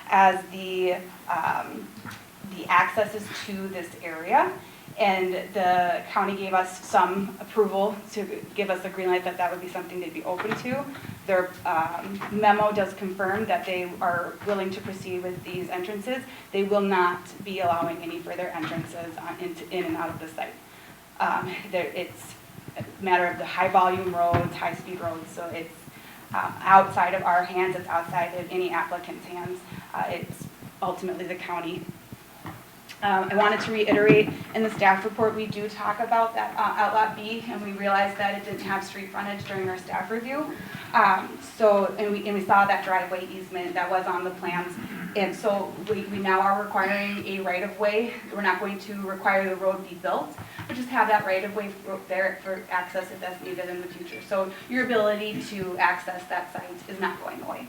as the accesses to this area. And the county gave us some approval to give us a green light that that would be something they'd be open to. Their memo does confirm that they are willing to proceed with these entrances. They will not be allowing any further entrances in and out of the site. It's a matter of the high volume roads, high speed roads, so it's outside of our hands, it's outside of any applicant's hands. It's ultimately the county. I wanted to reiterate, in the staff report, we do talk about that Outlot B, and we realized that it didn't have street frontage during our staff review. And we saw that driveway easement that was on the plans. And so we now are requiring a right-of-way. We're not going to require the road be built, but just have that right-of-way there for access if that's needed in the future. So your ability to access that site is not going away.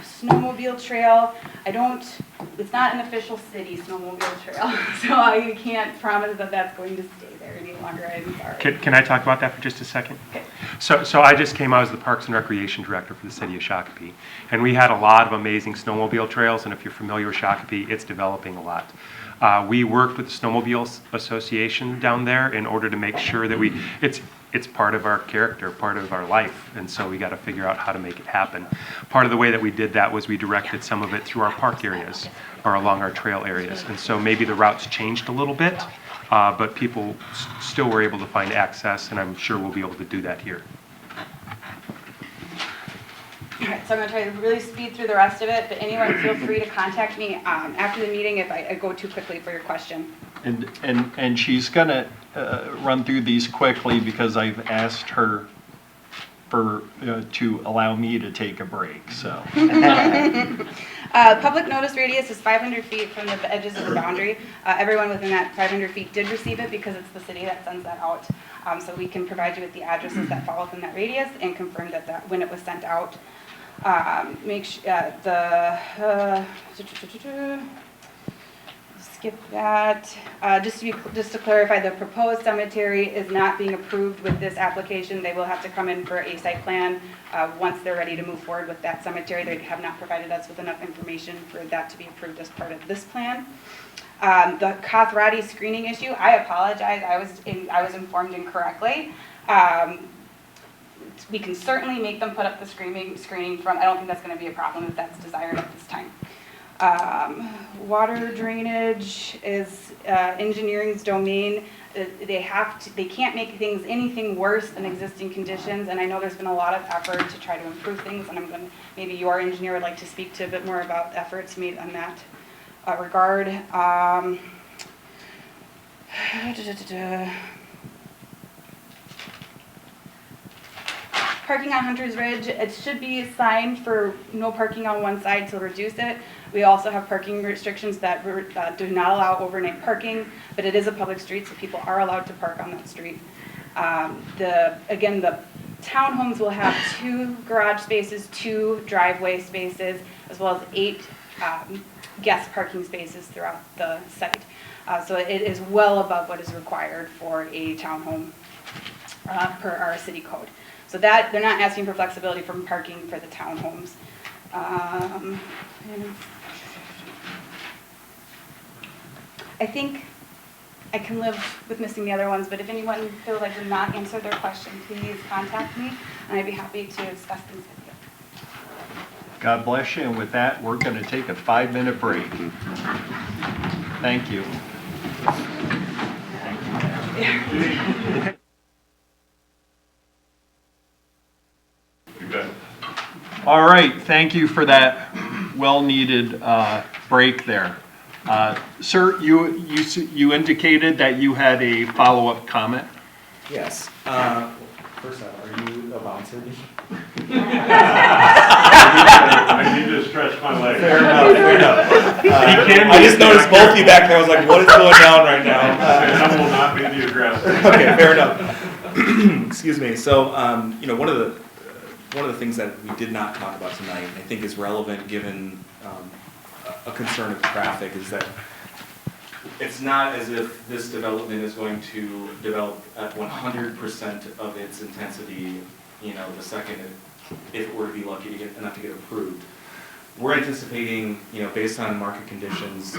Snowmobile trail, it's not an official city snowmobile trail, so I can't promise that that's going to stay there any longer. I'm sorry. Can I talk about that for just a second? Okay. So I just came out as the Parks and Recreation Director for the city of Shakopee, and we had a lot of amazing snowmobile trails, and if you're familiar with Shakopee, it's developing a lot. We worked with the Snowmobile Association down there in order to make sure that it's part of our character, part of our life, and so we got to figure out how to make it happen. Part of the way that we did that was we directed some of it through our park areas or along our trail areas, and so maybe the routes changed a little bit, but people still were able to find access, and I'm sure we'll be able to do that here. All right, so I'm going to try to really speed through the rest of it, but anyone feel free to contact me after the meeting if I go too quickly for your question. And she's going to run through these quickly because I've asked her to allow me to take a break. So. Public notice radius is 500 feet from the edges of the boundary. Everyone within that 500 feet did receive it because it's the city that sends that out. So we can provide you with the addresses that fall within that radius and confirm that when it was sent out. Make sure skip that. Just to clarify, the proposed cemetery is not being approved with this application. They will have to come in for a site plan once they're ready to move forward with that cemetery. They have not provided us with enough information for that to be approved as part of this plan. The Kathradi screening issue, I apologize. I was informed incorrectly. We can certainly make them put up the screening from. I don't think that's going to be a problem if that's desired at this time. Water drainage is engineering's domain. They can't make anything worse than existing conditions, and I know there's been a lot of effort to try to improve things, and maybe your engineer would like to speak to a bit more about efforts made on that regard. Parking on Hunter's Ridge, it should be signed for no parking on one side to reduce it. We also have parking restrictions that do not allow overnight parking, but it is a public street, so people are allowed to park on that street. Again, the townhomes will have 2 garage spaces, 2 driveway spaces, as well as 8 guest parking spaces throughout the site. So it is well above what is required for a townhome per our city code. So that they're not asking for flexibility from parking for the townhomes. I think I can live with missing the other ones, but if anyone feels like did not answer their question, please contact me, and I'd be happy to discuss things with you. God bless you, and with that, we're going to take a 5-minute break. Thank you. All right, thank you for that well-needed break there. Sir, you indicated that you had a follow-up comment? Yes. First off, are you a bouncer? I need to stretch my legs. Fair enough. I just noticed both of you back there. I was like, what is going on right now? I will not be the aggressor. Okay, fair enough. Excuse me. So, one of the things that we did not talk about tonight, I think is relevant given a concern of traffic, is that it's not as if this development is going to develop at 100% of its intensity, the second if it were to be lucky enough to get approved. we're anticipating, based on market conditions,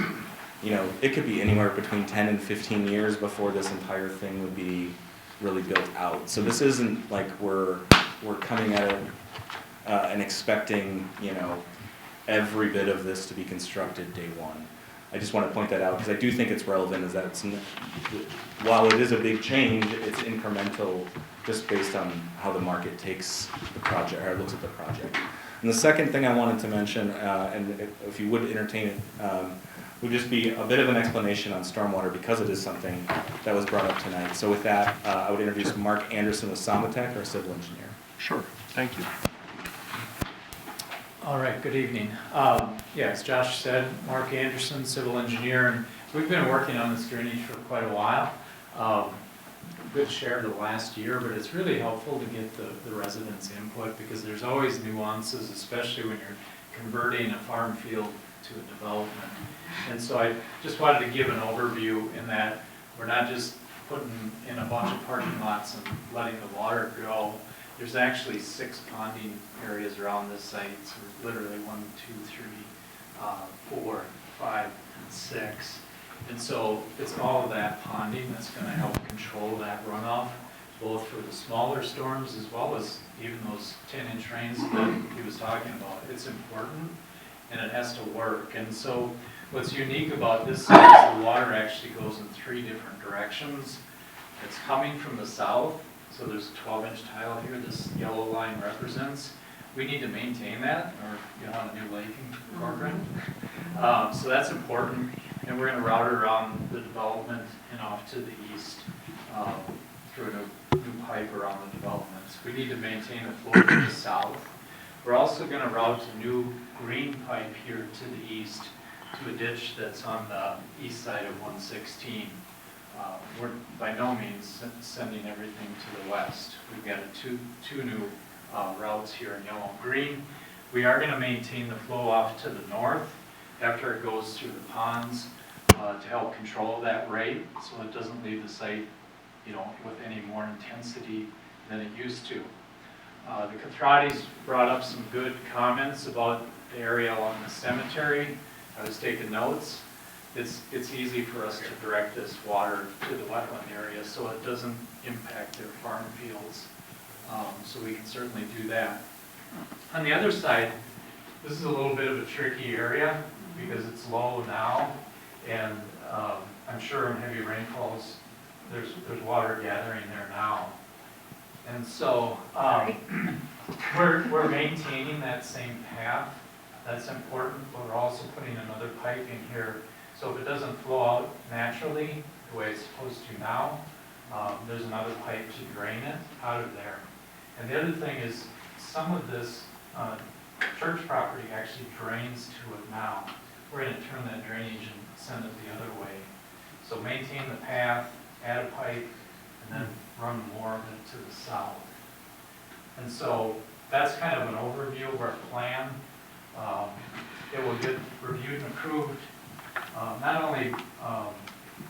it could be anywhere between 10 and 15 years before this entire thing would be really built out. So this isn't like we're coming at it and expecting, every bit of this to be constructed day one. I just want to point that out because I do think it's relevant, is that while it is a big change, it's incremental just based on how the market takes the project, or looks at the project. And the second thing I wanted to mention, and if you would entertain it, would just be a bit of an explanation on stormwater, because it is something that was brought up tonight. So with that, I would introduce Mark Anderson with Samatech, our civil engineer. Sure, thank you. All right, good evening. As Josh said, Mark Anderson, civil engineer, and we've been working on this drainage for quite a while. Good share of the last year, but it's really helpful to get the residents' input, because there's always nuances, especially when you're converting a farm field to a development. And so I just wanted to give an overview in that we're not just putting in a bunch of parking lots and letting the water go. There's actually 6 ponding areas around this site, so literally 1, 2, 3, 4, 5, 6. And so it's all of that ponding that's going to help control that runoff, both for the smaller storms as well as even those 10-inch rains that he was talking about. It's important, and it has to work. And so what's unique about this site is the water actually goes in 3 different directions. It's coming from the south. So there's a 12-inch tile here this yellow line represents. We need to maintain that, or you'll have a new lake in Corcoran. So that's important, and we're going to route it around the development and off to the east through a new pipe around the development. We need to maintain the flow to the south. We're also going to route a new green pipe here to the east to a ditch that's on the east side of 116. We're by no means sending everything to the west. We've got two new routes here in yellow and green. We are going to maintain the flow off to the north after it goes through the ponds to help control that rate, so it doesn't leave the site, with any more intensity than it used to. The Cathratis brought up some good comments about the area along the cemetery. I was taking notes. It's easy for us to direct this water to the wetland area so it doesn't impact their farm fields. So we can certainly do that. On the other side, this is a little bit of a tricky area because it's low now, and I'm sure in heavy rainfalls there's water gathering there now. And so we're maintaining that same path. That's important, but we're also putting another pipe in here. So if it doesn't flow out naturally the way it's supposed to now, there's another pipe to drain it out of there. And the other thing is, some of this church property actually drains to it now. We're going to turn that drainage and send it the other way. So maintain the path, add a pipe, and then run more of it to the south. And so that's kind of an overview of our plan. It will get reviewed and approved not only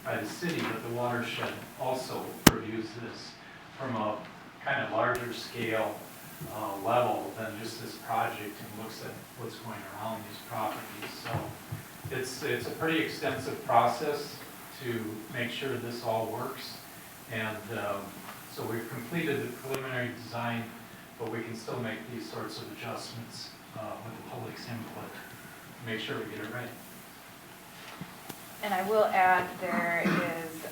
by the city, but the watershed also reviews this from a kind of larger scale level than just this project, and looks at what's going around these properties. So it's a pretty extensive process to make sure this all works. And so we've completed the preliminary design, but we can still make these sorts of adjustments with the public's input to make sure we get it right. And I will add, there is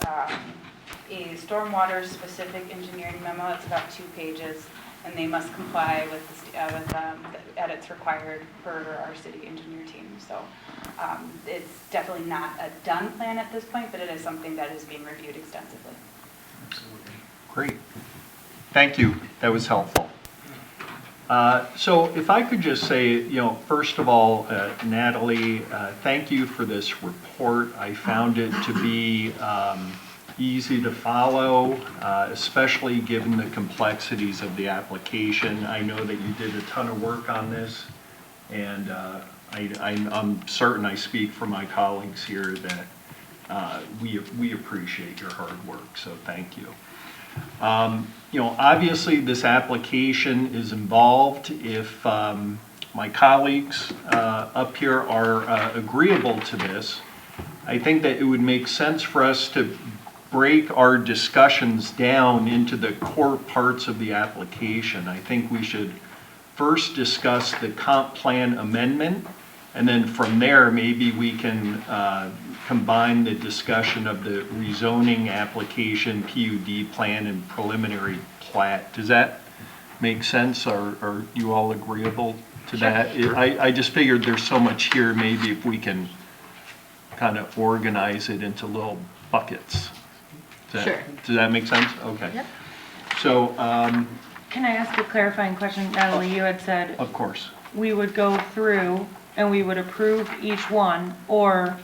a stormwater specific engineering memo. It's about 2 pages, and they must comply with the edits required for our city engineer team. So it's definitely not a done plan at this point, but it is something that is being reviewed extensively. Absolutely. Great. Thank you. That was helpful. So if I could just say, first of all, Natalie, thank you for this report. I found it to be easy to follow, especially given the complexities of the application. I know that you did a ton of work on this, and I'm certain I speak for my colleagues here that we appreciate your hard work, so thank you. Obviously this application is involved if my colleagues up here are agreeable to this, I think that it would make sense for us to break our discussions down into the core parts of the application. I think we should first discuss the comp plan amendment, and then from there, maybe we can combine the discussion of the rezoning application, PUD plan, and preliminary plat. Does that make sense? Are you all agreeable to that? I just figured there's so much here, maybe if we can kind of organize it into little buckets. Sure. Does that make sense? Okay. Yep. So, Can I ask a clarifying question? Natalie, you had said of course. we would go through and we would approve each one, or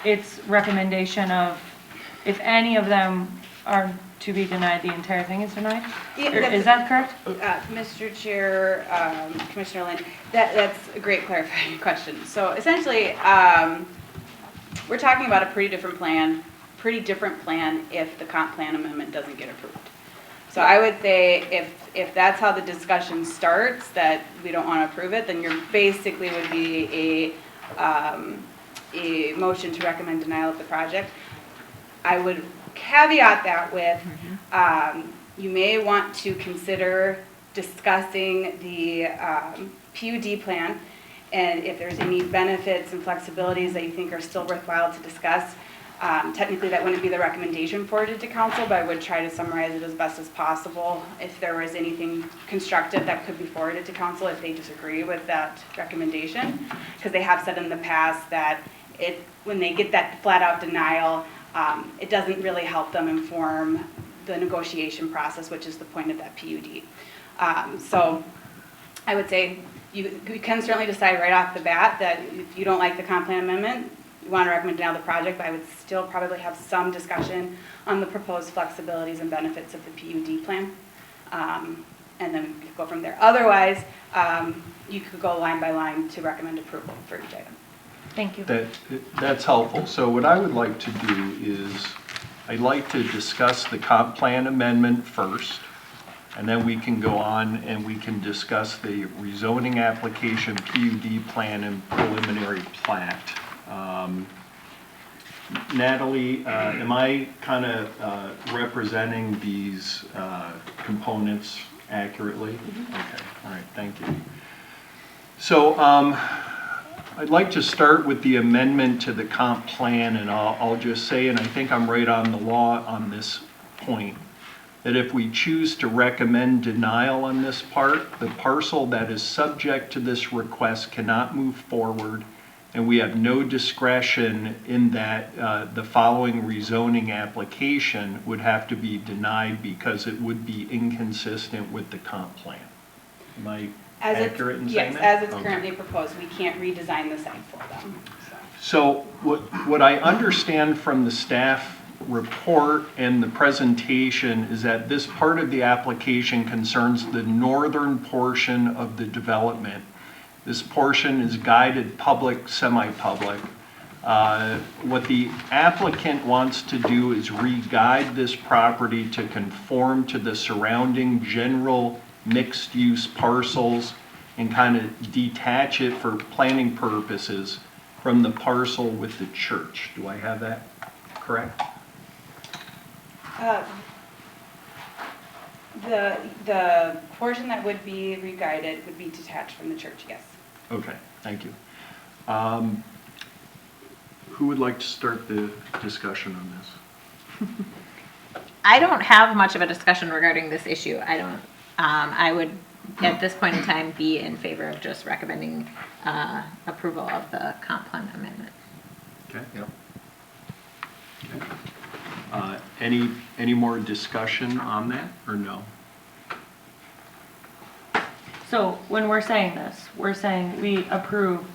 it's recommendation of, if any of them are to be denied, the entire thing is denied? Yeah, Or is that correct? Mr. Chair, Commissioner Lynn, that's a great clarifying question. So essentially, we're talking about a pretty different plan if the comp plan amendment doesn't get approved. So I would say if that's how the discussion starts, that we don't want to approve it, then you're basically would be a motion to recommend denial of the project. I would caveat that with, you may want to consider discussing the PUD plan, and if there's any benefits and flexibilities that you think are still worthwhile to discuss. Technically, that wouldn't be the recommendation forwarded to council, but I would try to summarize it as best as possible. If there was anything constructive that could be forwarded to council if they disagree with that recommendation, because they have said in the past that when they get that flat-out denial, it doesn't really help them inform the negotiation process, which is the point of that PUD. So I would say you can certainly decide right off the bat that if you don't like the comp plan amendment, you want to recommend denial of the project, but I would still probably have some discussion on the proposed flexibilities and benefits of the PUD plan. And then we could go from there. Otherwise, you could go line by line to recommend approval for each item. Thank you. That's helpful. So what I would like to do is, I'd like to discuss the comp plan amendment first, and then we can go on and we can discuss the rezoning application, PUD plan, and preliminary plat. Natalie, am I kind of representing these components accurately? Okay, all right, thank you. So I'd like to start with the amendment to the comp plan, and I'll just say, and I think I'm right on the law on this point, that if we choose to recommend denial on this part, the parcel that is subject to this request cannot move forward, and we have no discretion in that the following rezoning application would have to be denied because it would be inconsistent with the comp plan. Am I accurate in saying that? Yes, as it's Okay. currently proposed, we can't redesign the site for them. So what I understand from the staff report and the presentation is that this part of the application concerns the northern portion of the development. This portion is guided public, semi-public. What the applicant wants to do is re-guide this property to conform to the surrounding general mixed-use parcels and kind of detach it for planning purposes from the parcel with the church. Do I have that correct? The portion that would be re-guided would be detached from the church, yes. Okay, thank you. Who would like to start the discussion on this? I don't have much of a discussion regarding this issue. I would, at this point in time, be in favor of just recommending approval of the comp plan amendment. Okay. Yep. Okay. Any more discussion on that, or no? So when we're saying this, we're saying we approve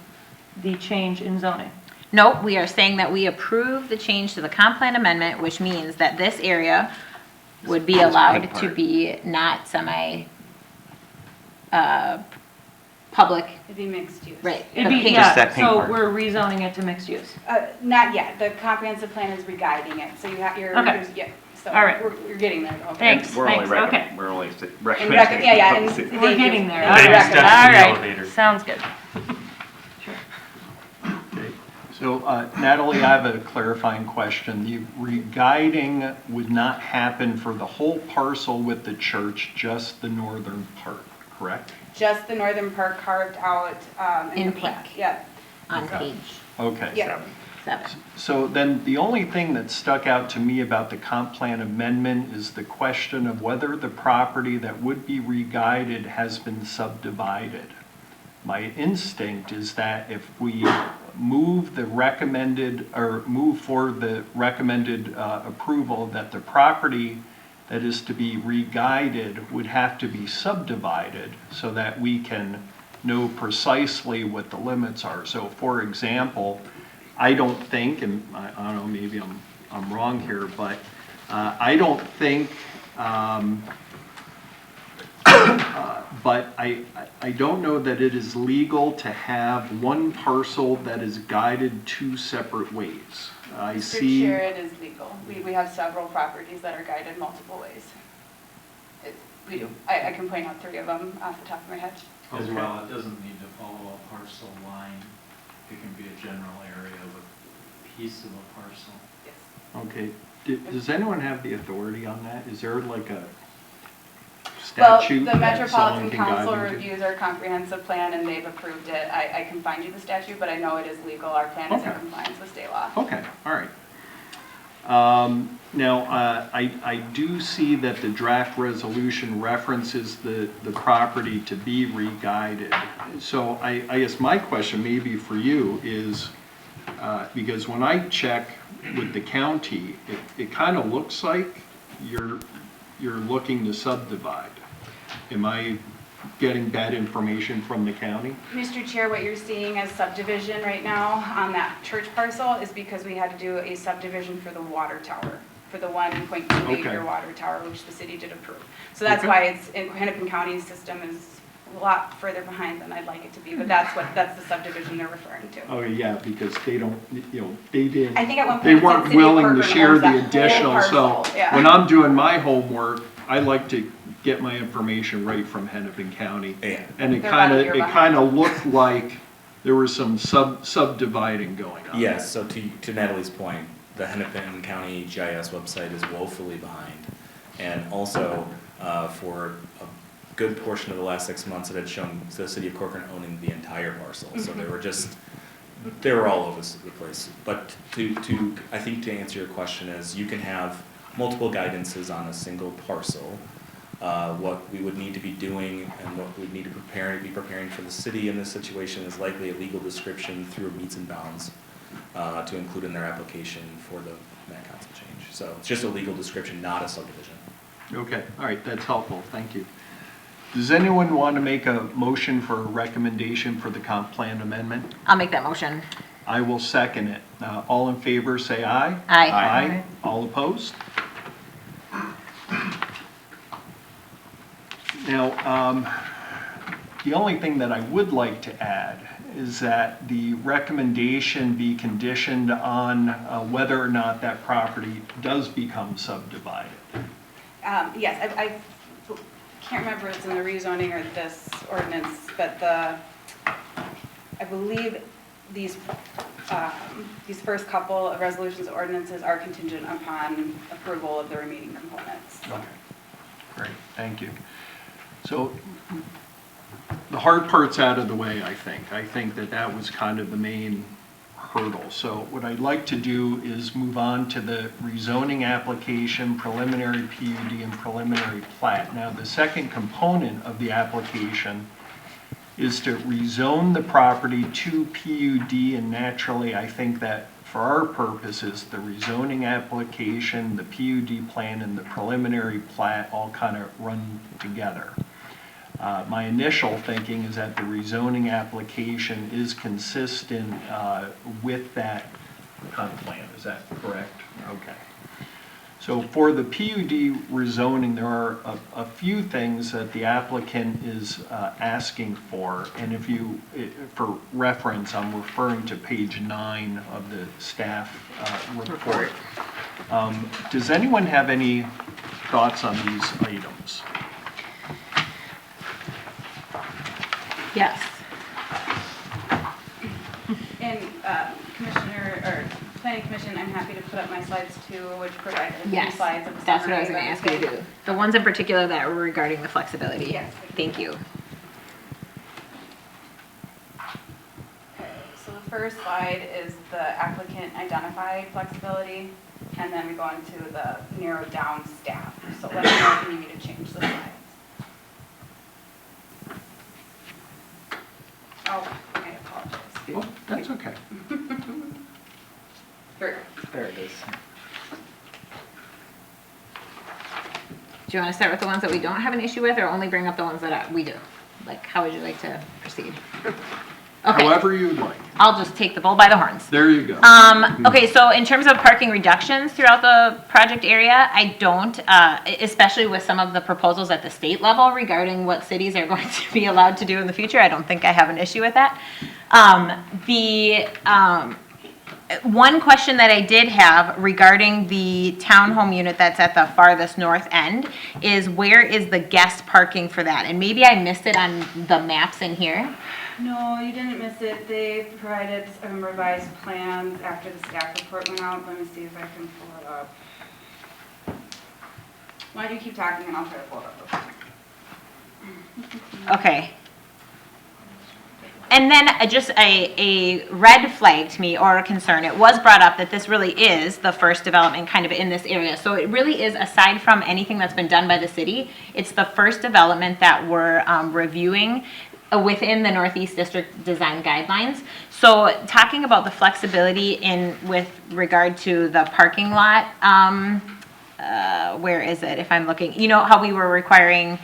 the change in zoning. No, we are saying that we approve the change to the comp plan amendment, which means that this area would be allowed to be not public, It'd be mixed use. right? It'd the be, pink- yeah, that pink so part. we're rezoning it to mixed use. Not yet, the comprehensive plan is re-guiding it, so you have your, Okay. yeah. So All right. we're getting there though. Thanks, We're only thanks, okay. We're only And recommending. yeah, and something. thank We're you. getting there. Thank you. Baby steps to the All elevator. right, sounds good. Okay. So Natalie, I have a clarifying question. The re-guiding would not happen for the whole parcel with the church, just the northern part, correct? Just the northern part carved out In the pink. plat. Yeah. On page Okay. Yeah. 7. So then the only thing that stuck out to me about the comp plan amendment is the question of whether the property that would be re-guided has been subdivided. My instinct is that if we move the recommended, or move for the recommended approval, that the property that is to be re-guided would have to be subdivided so that we can know precisely what the limits are. So for example, I don't think, and I don't know, maybe I'm wrong here, but I don't think, but I don't know that it is legal to have one parcel that is guided two separate ways. I Mr. see. Chair, it is legal. We have several properties that are guided multiple ways. We do. I can point out 3 of them off the top of my head. As Okay. well, it doesn't need to follow a parcel line. It can be a general area of a piece of a parcel. Yes. Okay, does anyone have the authority on that? Is there like a Well, statute the that someone Metropolitan can Council guide into? reviews our comprehensive plan and they've approved it. I can find you the statute, but I know it is legal. Our plan is in Okay. compliance with state law. Okay, all right. Now, I do see that the draft resolution references the property to be re-guided. So I guess my question maybe for you is, because when I check with the county, it kind of looks like you're looking to subdivide. Am I getting bad information from the county? Mr. Chair, what you're seeing as subdivision right now on that church parcel is because we had to do a subdivision for the water tower, for the 1.2 acre Okay. water tower, which the city did approve. So that's Okay. why it's, Hennepin County's system is a lot further behind than I'd like it to be, but that's the subdivision they're referring to. Oh, yeah, because they don't, they didn't. I think at one point They it said weren't City of willing to Corcoran share owns that the whole additional, so parcel, yeah. when I'm doing my homework, I like to get my information right from Hennepin County. Yeah. And it They're about a kinda, year it behind. kinda looked like there was some subdividing going on. Yes, so to Natalie's point, the Hennepin County GIS website is woefully behind. And also, for a good portion of the last 6 months, it had shown the city of Corcoran owning the entire parcel. So they were all over the place. But I think to answer your question is, you can have multiple guidances on a single parcel. What we would need to be doing and what we would need to be preparing for the city in this situation is likely a legal description through meets and bounds to include in their application for the Met Council change. So it's just a legal description, not a subdivision. Okay, all right, that's helpful, thank you. Does anyone want to make a motion for a recommendation for the comp plan amendment? I'll make that motion. I will second it. All in favor, say aye. Aye. Aye. All opposed? Now, the only thing that I would like to add is that the recommendation be conditioned on whether or not that property does become subdivided. Yes, I can't remember if it's in the rezoning or this ordinance, but I believe these first couple of resolutions and ordinances are contingent upon approval of the remaining components. Okay, great, thank you. So the hard part's out of the way, I think. I think that was kind of the main hurdle. So what I'd like to do is move on to the rezoning application, preliminary PUD, and preliminary plat. Now, the second component of the application is to rezone the property to PUD, and naturally, I think that for our purposes, the rezoning application, the PUD plan, and the preliminary plat all kind of run together. My initial thinking is that the rezoning application is consistent with that comp plan. Is that correct? Okay. So for the PUD rezoning, there are a few things that the applicant is asking for. And for reference, I'm referring to page 9 of the staff report. Does anyone have any thoughts on these items? Yes. And Commissioner, or Planning Commission, I'm happy to put up my slides too, which provided a few Yes, slides of the that's what I was summary gonna of ask you to everything. do. The ones in particular that were regarding the flexibility. Yes. Thank you. Okay, so the first slide is the applicant identified flexibility, and then we go into the narrowed down staff. So let me know if you need me to change the slides. Oh, I apologize. Oh, that's okay. Here. There it is. Do you want to start with the ones that we don't have an issue with, or only bring up the ones that we do? Like, how would you like to proceed? Okay, However you'd like. I'll just take the bull by the horns. There you go. Okay, so in terms of parking reductions throughout the project area, I don't, especially with some of the proposals at the state level regarding what cities are going to be allowed to do in the future, I don't think I have an issue with that. One question that I did have regarding the townhome unit that's at the farthest north end is where is the guest parking for that? And maybe I missed it on the maps in here. No, you didn't miss it. They provided revised plans after the staff report went out. Let me see if I can pull it up. Why don't you keep talking and I'll try to pull it up. Okay. And then just a red flag to me, or a concern, it was brought up that this really is the first development kind of in this area. So it really is, aside from anything that's been done by the city, it's the first development that we're reviewing within the Northeast District Design Guidelines. So talking about the flexibility with regard to the parking lot, where is it, if I'm looking, you know how we were requiring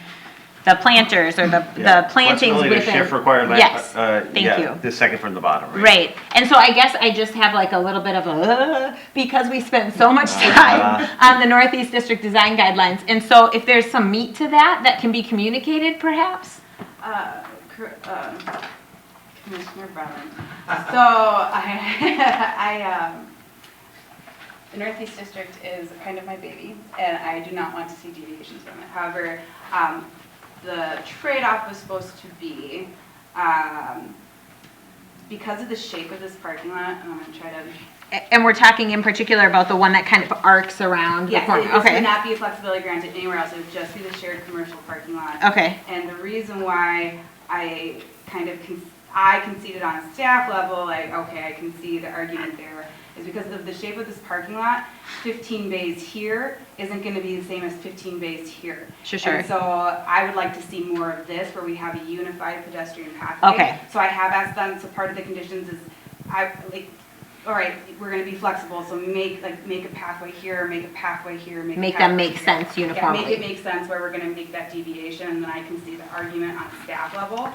the planters or the plantings Flexibility to within. shift required land. Yes, thank yeah, you. the second from the bottom, right? Right, and so I guess I just have like a little bit of a, because we spent so much time on the Northeast District Design Guidelines. And so if there's some meat to that can be communicated perhaps? Commissioner Brennan. So the Northeast District is kind of my baby, and I do not want to see deviations from it. However, the trade-off was supposed to be, because of the shape of this parking lot, and I'm going to try to... And we're talking in particular about the one that kind of arcs around the Yes, corner, this would okay, not be a flexibility granted anywhere else, it would just be the shared commercial parking lot. okay, And the reason why I kind of, I conceded on a staff level, like, okay, I can see the argument there, is because of the shape of this parking lot, 15 bays here isn't gonna be the same as 15 bays here. Sure. And so I would like to see more of this, where we have a unified pedestrian pathway. Okay. So I have asked them, so part of the conditions is, all right, we're gonna be flexible, so make a pathway here, make a pathway here, make a make pathway them make here. sense Yeah, uniformly. make it make sense where we're gonna make that deviation, and then I can see the argument on staff level.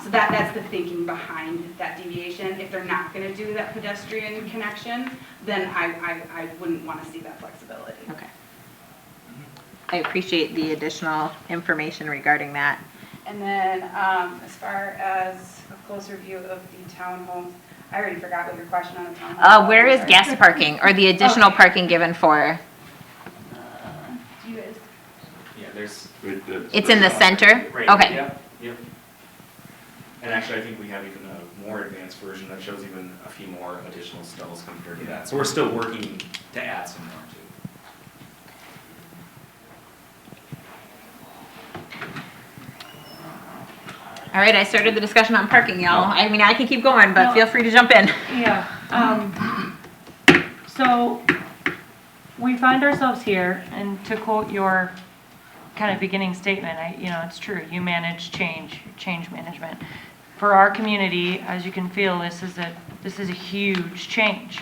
So that's the thinking behind that deviation. If they're not gonna do that pedestrian connection, then I wouldn't wanna see that flexibility. Okay. I appreciate the additional information regarding that. And then, as far as a closer view of the townhomes, I already forgot what your question on the townhomes. Where is Sorry. guest parking, or the additional Okay. parking given for? Do you guys? Yeah, there's. It's in the center? Right, Okay. Yep. And actually, I think we have even a more advanced version that shows even a few more additional stalls compared to that. So we're still working to add some more too. All right, I started the discussion on parking, y'all. I mean, I can keep going, but No. feel free to jump in. Yeah, so we find ourselves here, and to quote your kind of beginning statement, it's true, you manage change management. For our community, as you can feel, this is a huge change.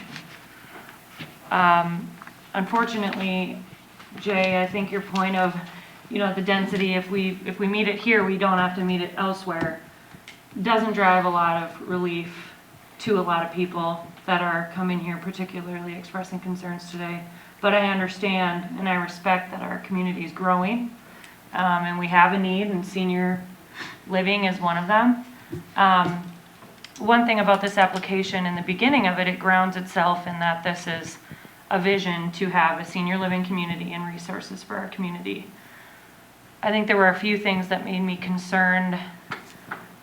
Unfortunately, Jay, I think your point of, the density, if we meet it here, we don't have to meet it elsewhere, doesn't drive a lot of relief to a lot of people that are coming here, particularly expressing concerns today. But I understand and I respect that our community is growing, and we have a need, and senior living is one of them. One thing about this application, in the beginning of it, it grounds itself in that this is a vision to have a senior living community and resources for our community. I think there were a few things that made me concerned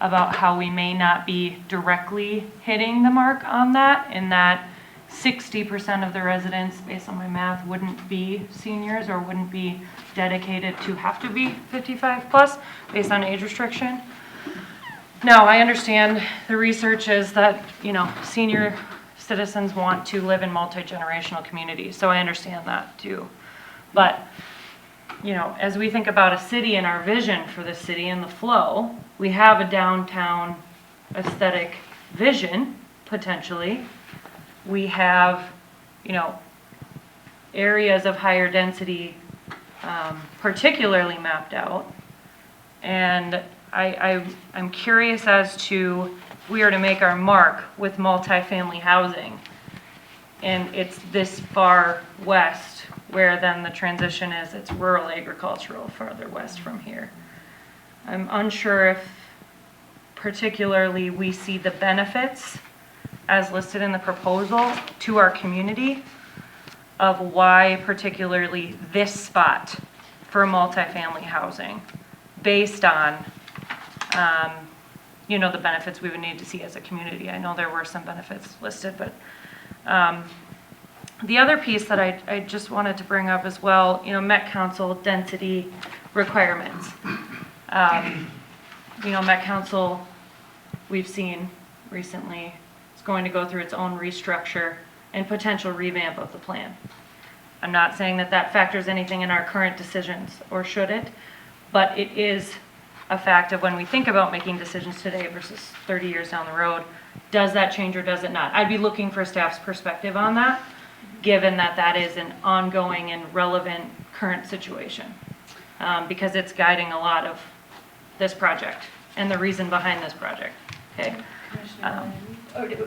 about how we may not be directly hitting the mark on that, in that 60% of the residents, based on my math, wouldn't be seniors or wouldn't be dedicated to have to be 55 plus based on age restriction. Now, I understand the research is that, senior citizens want to live in multi-generational communities, so I understand that too. But, as we think about a city and our vision for the city and the flow, we have a downtown aesthetic vision, potentially. We have, areas of higher density particularly mapped out. And I'm curious as to, if we are to make our mark with multifamily housing, and it's this far west, where then the transition is, it's rural agricultural farther west from here. I'm unsure if particularly we see the benefits as listed in the proposal to our community of why particularly this spot for multifamily housing, based on, the benefits we would need to see as a community. I know there were some benefits listed, but the other piece that I just wanted to bring up as well, Met Council density requirements. Met Council, we've seen recently, is going to go through its own restructure and potential revamp of the plan. I'm not saying that factors anything in our current decisions, or should it, but it is a fact of when we think about making decisions today versus 30 years down the road, does that change or does it not? I'd be looking for staff's perspective on that, given that is an ongoing and relevant current situation, because it's guiding a lot of this project and the reason behind this project, okay?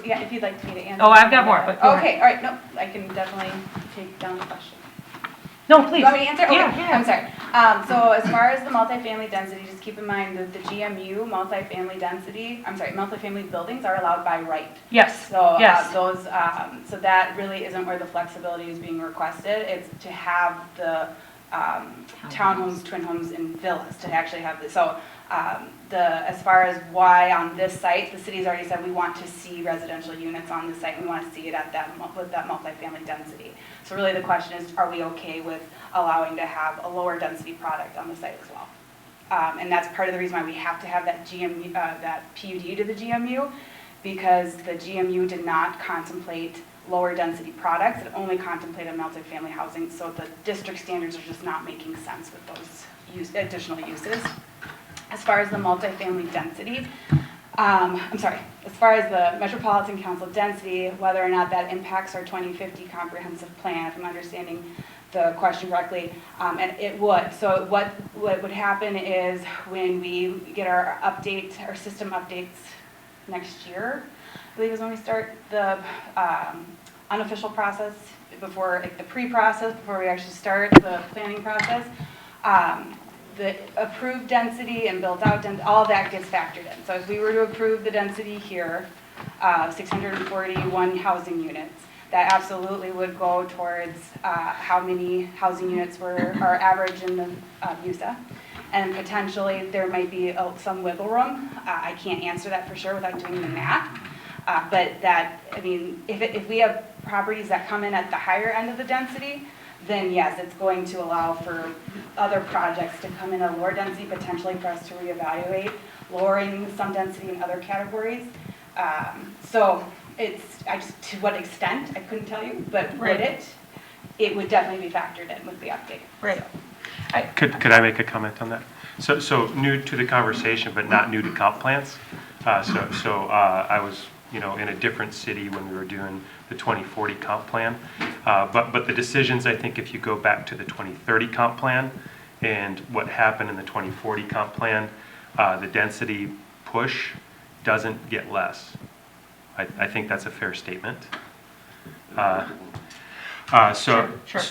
Yeah, if you'd like me to answer. Oh, I've got more, but go ahead. Okay, all right, no, I can definitely take down the question. No, please. You want me to answer? Okay, Yeah. I'm sorry. So as far as the multifamily density, just keep in mind that the GMU multifamily buildings are allowed by right. Yes, So yes. so that really isn't where the flexibility is being requested. It's to have the townhomes, twin homes, and villas to actually have this. So as far as why on this site, the city's already said we want to see residential units on the site. And we want to see it with that multifamily density. So really the question is, are we okay with allowing to have a lower density product on the site as well? And that's part of the reason why we have to have that GMU, that PUD to the GMU, because the GMU did not contemplate lower density products. It only contemplated multifamily housing. So the district standards are just not making sense with those additional uses. As far as the multifamily density, as far as the Metropolitan Council density, whether or not that impacts our 2050 comprehensive plan, if I'm understanding the question correctly, and it would. So what would happen is when we get our system updates next year, I believe is when we start the unofficial process, before the pre-process, before we actually start the planning process. The approved density and built out density, all of that gets factored in. So if we were to approve the density here, 641 housing units, that absolutely would go towards how many housing units are average in the USA. And potentially there might be some wiggle room. I can't answer that for sure without doing the math. But if we have properties that come in at the higher end of the density, then yes, it's going to allow for other projects to come in at lower density, potentially for us to reevaluate, lowering some density in other categories. So to what extent, I couldn't tell you, but Right. it would definitely be factored in with the update. Right. Could I make a comment on that? So new to the conversation, but not new to comp plans. I was, in a different city when we were doing the 2040 comp plan. But the decisions, I think, if you go back to the 2030 comp plan and what happened in the 2040 comp plan, the density push doesn't get less. I think that's a fair statement. Sure.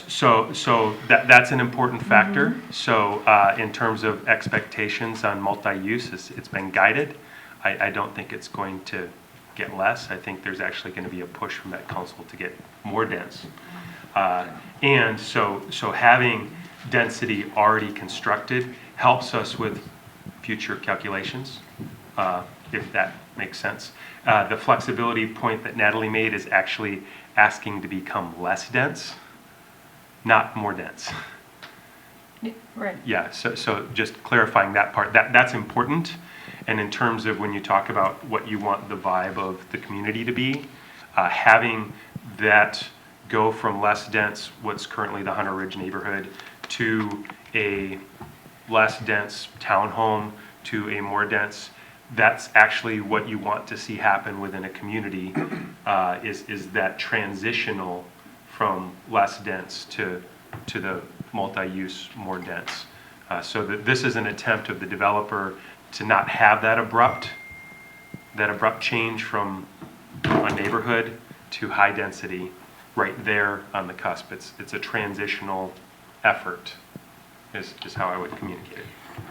So that's an important factor. So in terms of expectations on multi-use, it's been guided. I don't think it's going to get less. I think there's actually going to be a push from that council to get more dense. And so having density already constructed helps us with future calculations, if that makes sense. The flexibility point that Natalie made is actually asking to become less dense, not more dense. Right. Yeah, so just clarifying that part, that's important. And in terms of when you talk about what you want the vibe of the community to be, having that go from less dense, what's currently the Hunter Ridge neighborhood, to a less dense townhome, to a more dense, that's actually what you want to see happen within a community, is that transitional from less dense to the multi-use, more dense. So that this is an attempt of the developer to not have that abrupt change from a neighborhood to high density right there on the cusp. It's a transitional effort, is how I would communicate it.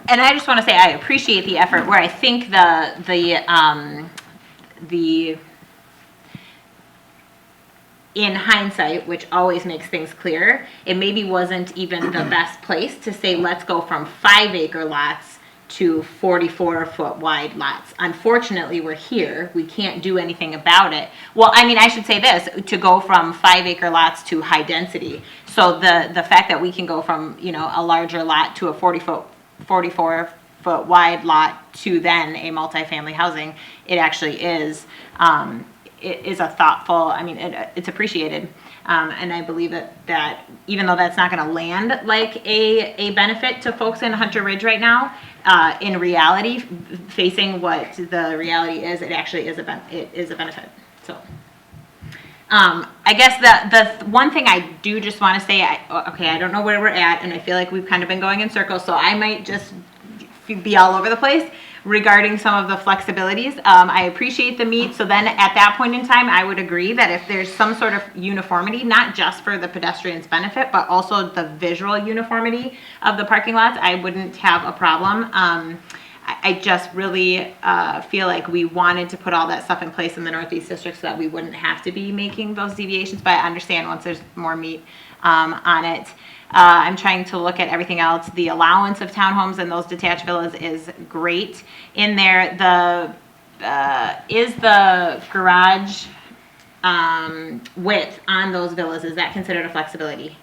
And I just want to say I appreciate the effort. Where I think the in hindsight, which always makes things clearer, it maybe wasn't even the best place to say let's go from 5-acre lots to 44-foot wide lots. Unfortunately, we're here. We can't do anything about it. Well, I mean, I should say this, to go from 5-acre lots to high density. So the fact that we can go from, a larger lot to a 44-foot wide lot to then a multifamily housing, it actually is, it is a thoughtful, it's appreciated. And I believe that even though that's not going to land like a benefit to folks in Hunter Ridge right now, in reality, facing what the reality is, it actually is it is a benefit. So, I guess the one thing I do just want to say, I don't know where we're at, and I feel like we've kind of been going in circles, so I might just be all over the place regarding some of the flexibilities. I appreciate the meet. So then at that point in time, I would agree that if there's some sort of uniformity, not just for the pedestrians' benefit, but also the visual uniformity of the parking lots, I wouldn't have a problem. I just really feel like we wanted to put all that stuff in place in the Northeast District so that we wouldn't have to be making those deviations. But I understand once there's more meat on it. I'm trying to look at everything else. The allowance of townhomes and those detached villas is great in there. Is the garage width on those villas, is that considered a flexibility?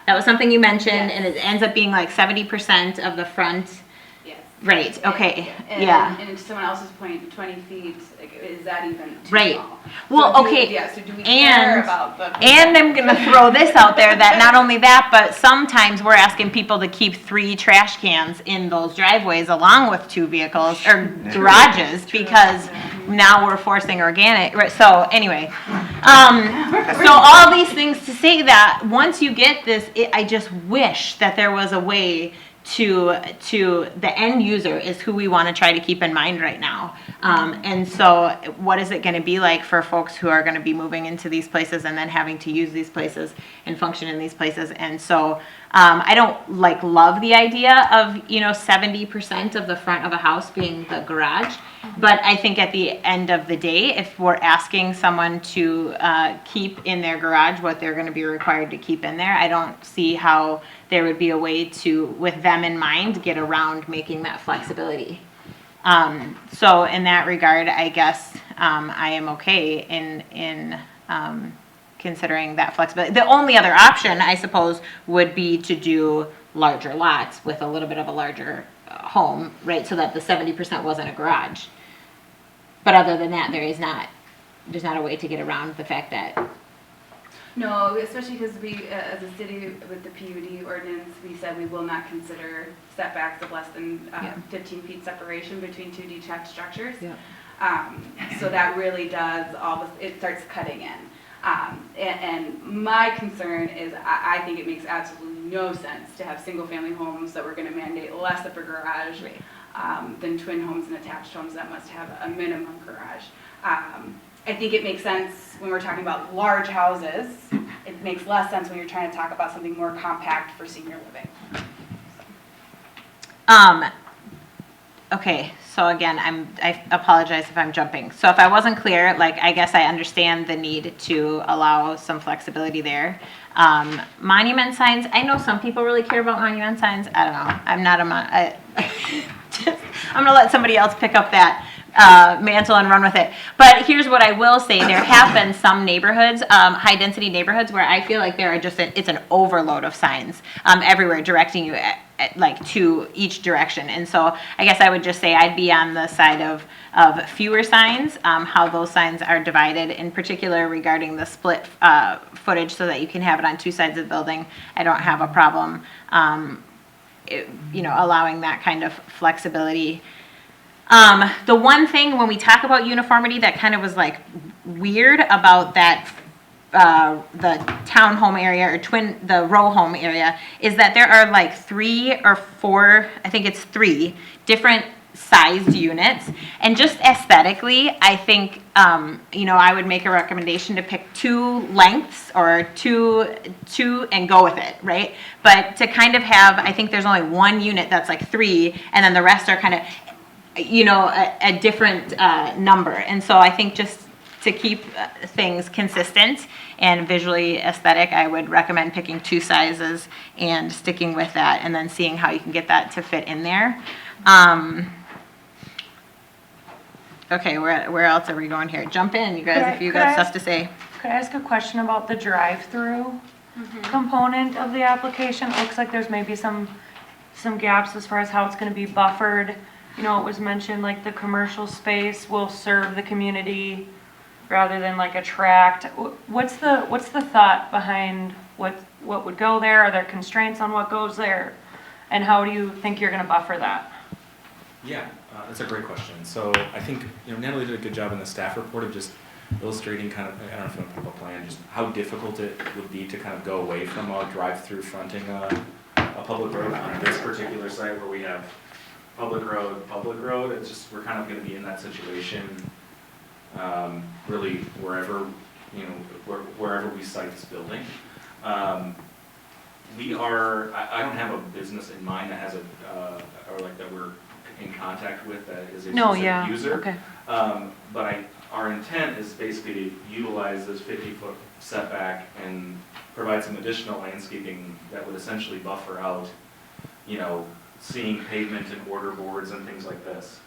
That was something you mentioned, Yes. and it ends up being like 70% of the front. Yes. Right, okay, And, yeah. And to someone else's point, 20 feet, is that even too Right. small? Well, So okay, Yeah, so do we care and- about the? And I'm gonna throw this out there, that not only that, but sometimes we're asking people to keep 3 trash cans in those driveways along with 2 vehicles, or garages, because now we're forcing organic, right, so anyway. So all these things to say that, once you get this, I just wish that there was a way to the end user is who we want to try to keep in mind right now. And so what is it going to be like for folks who are going to be moving into these places and then having to use these places and function in these places? And so I don't love the idea of 70% of the front of a house being the garage, but I think at the end of the day, if we're asking someone to keep in their garage what they're going to be required to keep in there, I don't see how there would be a way to, with them in mind, get around making that flexibility. So in that regard, I guess I am okay in considering that flexibility. The only other option, I suppose, would be to do larger lots with a little bit of a larger home, right? So that the 70% wasn't a garage. But other than that, there's not a way to get around the fact that. No, especially because we, as a city with the PUD ordinance, we said we will not consider setbacks of less than 15 feet separation between 2 detached structures. Yeah. So that really does it starts cutting in. And my concern is I think it makes absolutely no sense to have single-family homes that we're going to mandate less of a garage than twin homes and attached homes that must have a minimum garage. I think it makes sense when we're talking about large houses. It makes less sense when you're trying to talk about something more compact for senior living. Okay, so again, I apologize if I'm jumping. So if I wasn't clear, like, I guess I understand the need to allow some flexibility there. Monument signs, I know some people really care about monument signs. I don't know. I'm not I'm gonna let somebody else pick up that mantle and run with it. But here's what I will say: there have been some neighborhoods, high-density neighborhoods, where I feel like there are just it's an overload of signs everywhere directing you like to each direction. And so I guess I would just say I'd be on the side of fewer signs, how those signs are divided, in particular regarding the split footage, so that you can have it on two sides of the building. I don't have a problem, allowing that kind of flexibility. The one thing when we talk about uniformity that kind of was like weird about that, the townhome area or the row home area, is that there are like 3 or 4, I think it's 3 different sized units. And just aesthetically, I think, I would make a recommendation to pick 2 lengths or two and go with it, right? But to kind of have, I think there's only 1 unit that's like 3, and then the rest are kind of, a different number. And so I think just to keep things consistent and visually aesthetic, I would recommend picking 2 sizes and sticking with that, and then seeing how you can get that to fit in there. Okay, where else are we going here? Jump in, you guys, if you got stuff to say. Could I ask a question about the drive-through component of the application? It looks like there's maybe some gaps as far as how it's gonna be buffered. It was mentioned like the commercial space will serve the community rather than like attract. What's the thought behind what would go there? Are there constraints on what goes there? And how do you think you're gonna buffer that? Yeah, that's a great question. So I think, Natalie did a good job in the staff report of just illustrating kind of, I don't know if you want to put up a plan, just how difficult it would be to kind of go away from a drive-through fronting a public road on this particular site where we have public road. It's just, we're kind of going to be in that situation, really wherever we site this building. I don't have a business in mind that has or like that we're in contact with that is a specific user. Okay. But our intent is basically to utilize this 50-foot setback and provide some additional landscaping that would essentially buffer out, seeing pavement and order boards and things like this.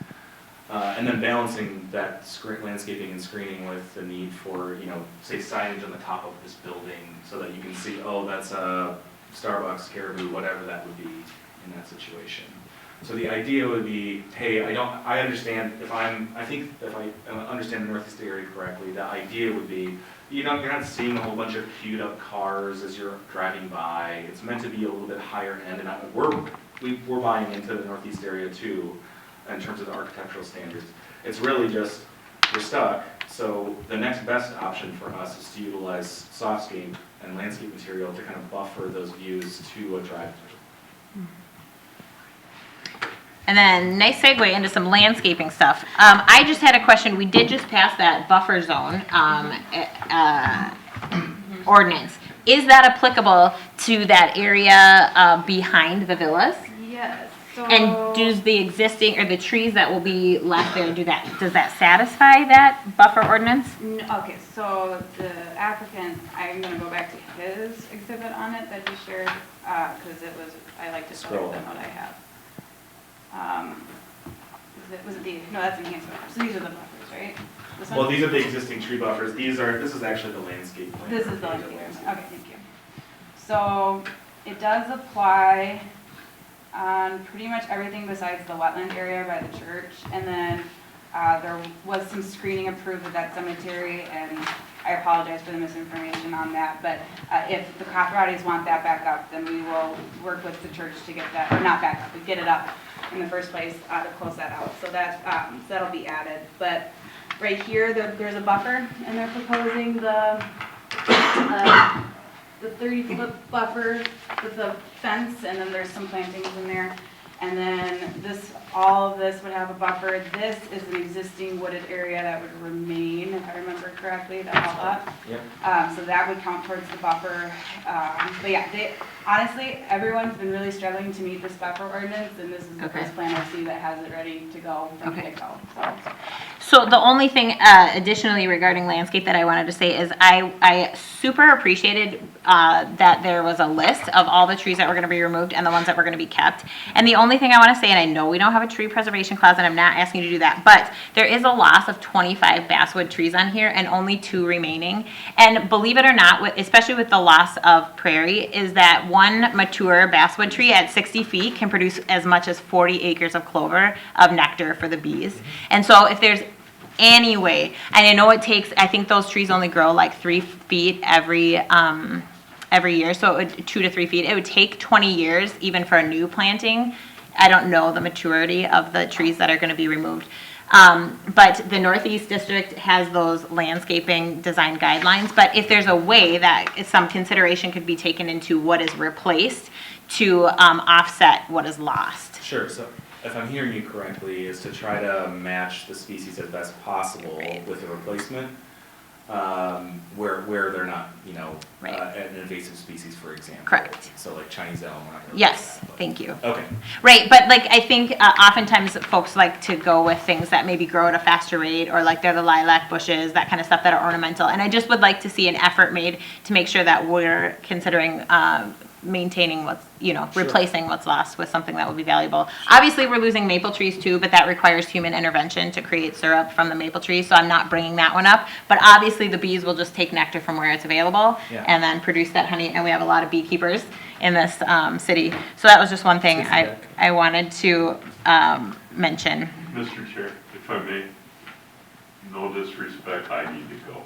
And then balancing that landscaping and screening with the need for, say signage on the top of this building so that you can see, oh, that's a Starbucks, Caribou, whatever that would be in that situation. So the idea would be, hey, I understand if I understand the Northeast area correctly, the idea would be, you're not seeing a whole bunch of queued up cars as you're driving by. It's meant to be a little bit higher end, and we're buying into the Northeast area too, in terms of the architectural standards. It's really just, we're stuck. So the next best option for us is to utilize softscape and landscape material to kind of buffer those views to a drive-through. And then nice segue into some landscaping stuff. I just had a question. We did just pass that buffer zone ordinance. Is that applicable to that area behind the villas? Yes. So And does the existing, or the trees that will be left there, does that satisfy that buffer ordinance? Okay, so the applicant, I'm gonna go back to his exhibit on it that he shared, because I like to show them what I have. No, that's enhanced buffers. So these are the buffers, right? This one? Well, these are the existing tree buffers. This is actually the landscape plan. This is the landscape. Okay, thank you. So it does apply on pretty much everything besides the wetland area by the church. And then there was some screening approved with that cemetery, and I apologize for the misinformation on that. But if the Cothrotties want that back up, then we will work with the church to get that, or not back up, but get it up in the first place to close that out. So that'll be added. But right here, there's a buffer, and they're proposing the 30-foot buffer with a fence, and then there's some plantings in there. And then this, all of this would have a buffer. This is an existing wooded area that would remain, if I remember correctly, that all up. Yep. So that would count towards the buffer. But yeah, honestly, everyone's been really struggling to meet this buffer ordinance, and this is the Okay. first plan I see that has it ready to go from the Okay. get-go, so. So the only thing additionally regarding landscape that I wanted to say is I super appreciated that there was a list of all the trees that were going to be removed and the ones that were going to be kept. And the only thing I want to say, and I know we don't have a tree preservation clause, and I'm not asking you to do that, but there is a loss of 25 basswood trees on here and only 2 remaining. And believe it or not, especially with the loss of prairie, is that one mature basswood tree at 60 feet can produce as much as 40 acres of clover of nectar for the bees. And so if there's any way, and I know it takes, I think those trees only grow like 3 feet every year, so it would 2 to 3 feet. It would take 20 years even for a new planting. I don't know the maturity of the trees that are going to be removed. But the Northeast District has those landscaping design guidelines, but if there's a way that some consideration could be taken into what is replaced to offset what is lost. Sure, so if I'm hearing you correctly, is to try to match the species as best possible Right. with a replacement, where they're not, Right. an invasive species, for example. Correct. So like Chinese elm, we're not gonna Yes, replace that, but- thank you. Okay, Right, but like I think oftentimes folks like to go with things that maybe grow at a faster rate, or like they're the lilac bushes, that kind of stuff that are ornamental. And I just would like to see an effort made to make sure that we're considering maintaining what's, Sure. replacing what's lost with something that would be valuable. Obviously, we're losing maple trees too, but that requires human intervention to create syrup from the maple trees, so I'm not bringing that one up. But obviously, the bees will just take nectar from where it's available Yeah. and then produce that honey, and we have a lot of beekeepers in this city. So that was just one thing I wanted to mention. Mr. Chair, if I may, no disrespect, I need to go.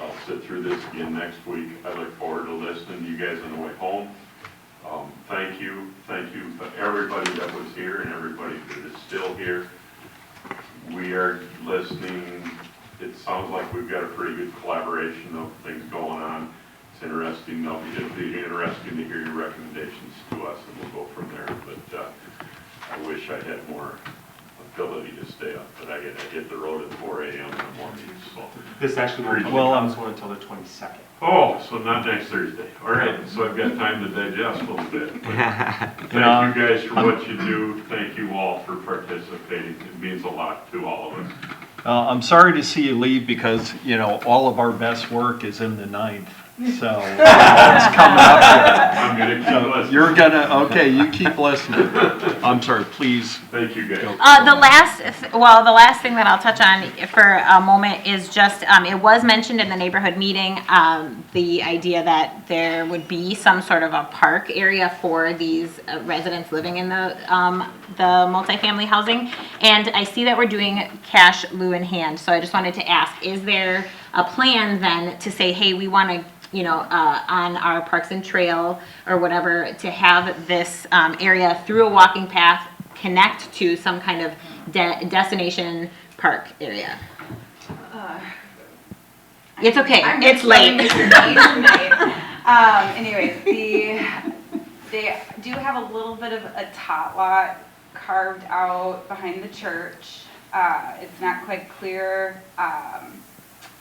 I'll sit through this again next week. I look forward to listening to you guys on the way home. Thank you for everybody that was here and everybody that is still here. We are listening. It sounds like we've got a pretty good collaboration of things going on. It's interesting, it'll be interesting to hear your recommendations to us, and we'll go from there. But I wish I had more ability to stay up, but I hit the road at 4 a.m. in the morning, so. This actually won't come Well, to council until the 22nd. Oh, so not next Thursday. All right, so I've got time to digest a little bit. But thank Yeah. you guys for what you do. Thank you all for participating. It means a lot to all of us. I'm sorry to see you leave because, all of our best work is in the 9th. So it's coming up here. I'm gonna keep So listening. you're okay, you keep listening. I'm sorry, please. Thank you guys. The last thing that I'll touch on for a moment is just, it was mentioned in the neighborhood meeting, the idea that there would be some sort of a park area for these residents living in the multifamily housing. And I see that we're doing cash lieu in hand, so I just wanted to ask, is there a plan then to say, hey, we want to, on our Parks and Trail or whatever, to have this area through a walking path connect to some kind of destination park area? It's okay, I'm it's just late. loving this meeting tonight. Anyways, they do have a little bit of a tot lot carved out behind the church. It's not quite clear.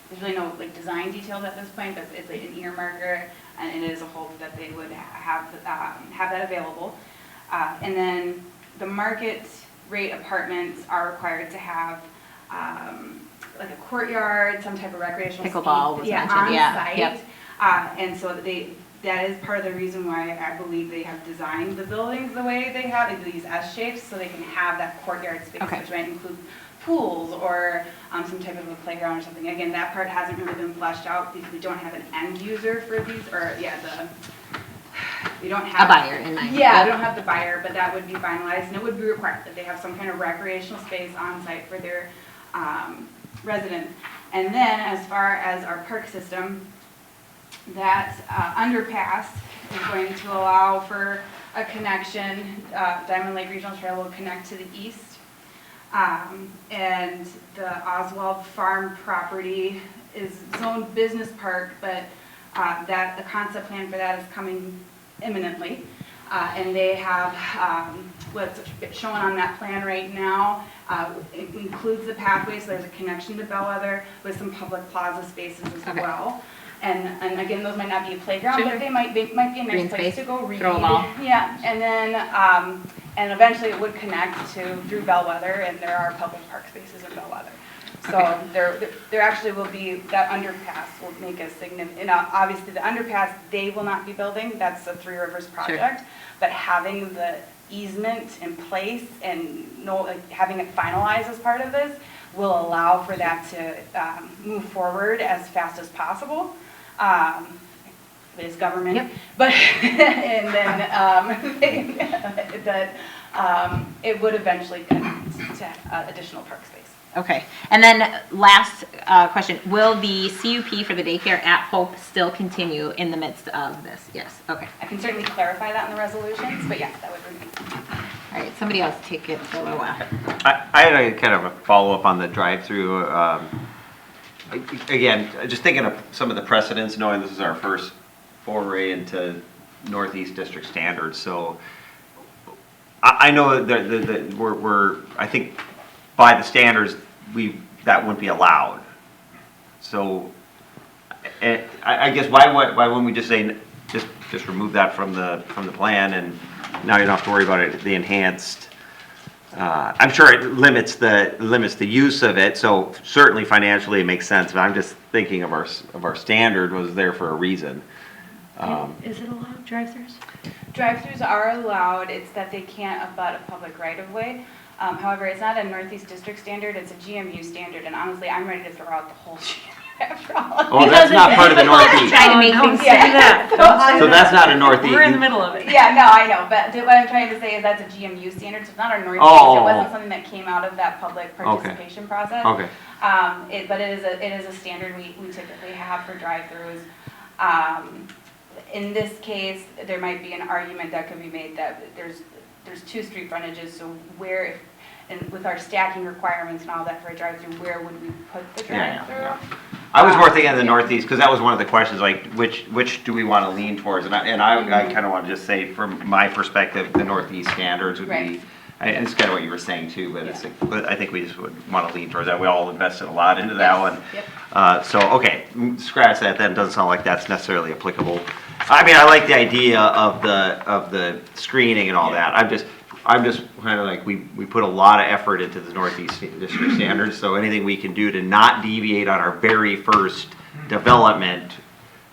There's really no design details at this point, but it's like an earmarker, and it is a hope that they would have that available. And then the market rate apartments are required to have like a courtyard, some type of recreational Pickleball was mentioned, on yeah, site. yep. And so that is part of the reason why I believe they have designed the buildings the way they have, in these S shapes, so they can have that courtyard space, Okay. which might include pools or some type of a playground or something. Again, that part hasn't really been fleshed out because we don't have an end user for these, we don't have. A buyer in mind. Yeah, Yep. we don't have the buyer, but that would be finalized, and it would be required that they have some kind of recreational space on site for their residents. And then, as far as our park system, that underpass is going to allow for a connection. Diamond Lake Regional Trail will connect to the east. And the Oswald Farm property is zoned business park, but the concept plan for that is coming imminently. And they have, what's shown on that plan right now, it includes the pathway, so there's a connection to Bellwether with some public plaza spaces as Okay. well. And again, those might not be a playground, Sure. but they might be a nice Green place space, to go read. throw a ball. Yeah, and then, and eventually it would connect through Bellwether, and there are public park spaces in Bellwether. So Okay. there actually will be, that underpass will make a significant, and obviously the underpass, they will not be building, that's a Three Rivers project. But having the easement in place and having it finalized as part of this will allow for that to move forward as fast as possible. It is government, Yep. but, and then, it would eventually connect to additional park space. Okay, and then last question, will the CUP for the daycare at Hope still continue in the midst of this? Yes, okay. I can certainly clarify that in the resolutions, but yes, that would remain. All right, somebody else take it for a little while. I had a kind of a follow-up on the drive-through. Again, just thinking of some of the precedents, knowing this is our first foray into Northeast District standards. So I know that we're, I think by the standards, that wouldn't be allowed. So I guess why wouldn't we just say, just remove that from the plan, and now you don't have to worry about it, the enhanced. I'm sure it limits the use of it, so certainly financially it makes sense, but I'm just thinking of our standard was there for a reason. Is it allowed drive-throughs? Drive-throughs are allowed, it's that they can't abut a public right-of-way. However, it's not a Northeast District standard, it's a GMU standard, and honestly, I'm ready to throw out the whole GMU after all of Oh, that's not part of the Northeast. Trying to make Don't things say that. Don't say So that. that's not a Northeast. We're in the middle of it. Yeah, no, I know, but what I'm trying to say is that's a GMU standard, so it's not a Northeast, Oh. it wasn't something that came out of that public participation process. Okay. But it is a standard we typically have for drive-throughs. In this case, there might be an argument that could be made that there's two street frontages, so where, and with our stacking requirements and all that for a drive-through, where would we put the Yeah, drive-through? yeah. I was more thinking of the Northeast, because that was one of the questions, like, which do we want to lean towards? And I kind of want to just say, from my perspective, the Northeast standards would be, Right. and it's kind of what you were saying too, but it's, but I think we just would want to lean towards that. We all invested a lot into that one. Yep. So, okay, scratch that, then, doesn't sound like that's necessarily applicable. I mean, I like the idea of the screening and all that. I'm just kind of like, we put a lot of effort into the Northeast District standards, so anything we can do to not deviate on our very first development,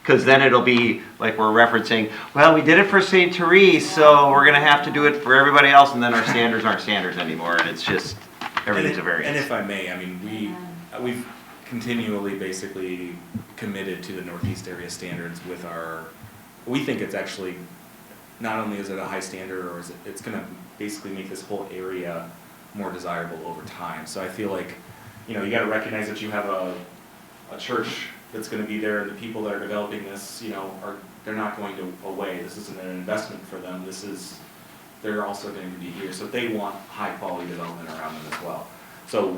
because then it'll be like we're referencing, well, we did it for St. Therese, so we're gonna have to do it for everybody else, and then our standards aren't standards anymore, and it's just, everything's a And variance. if I may, I mean, we've continually basically committed to the Northeast area standards with we think it's actually, not only is it a high standard, or it's gonna basically make this whole area more desirable over time. So I feel like, you gotta recognize that you have a church that's gonna be there, and the people that are developing this, they're not going away. This isn't an investment for them, they're also going to be here. So they want high quality development around them as well. So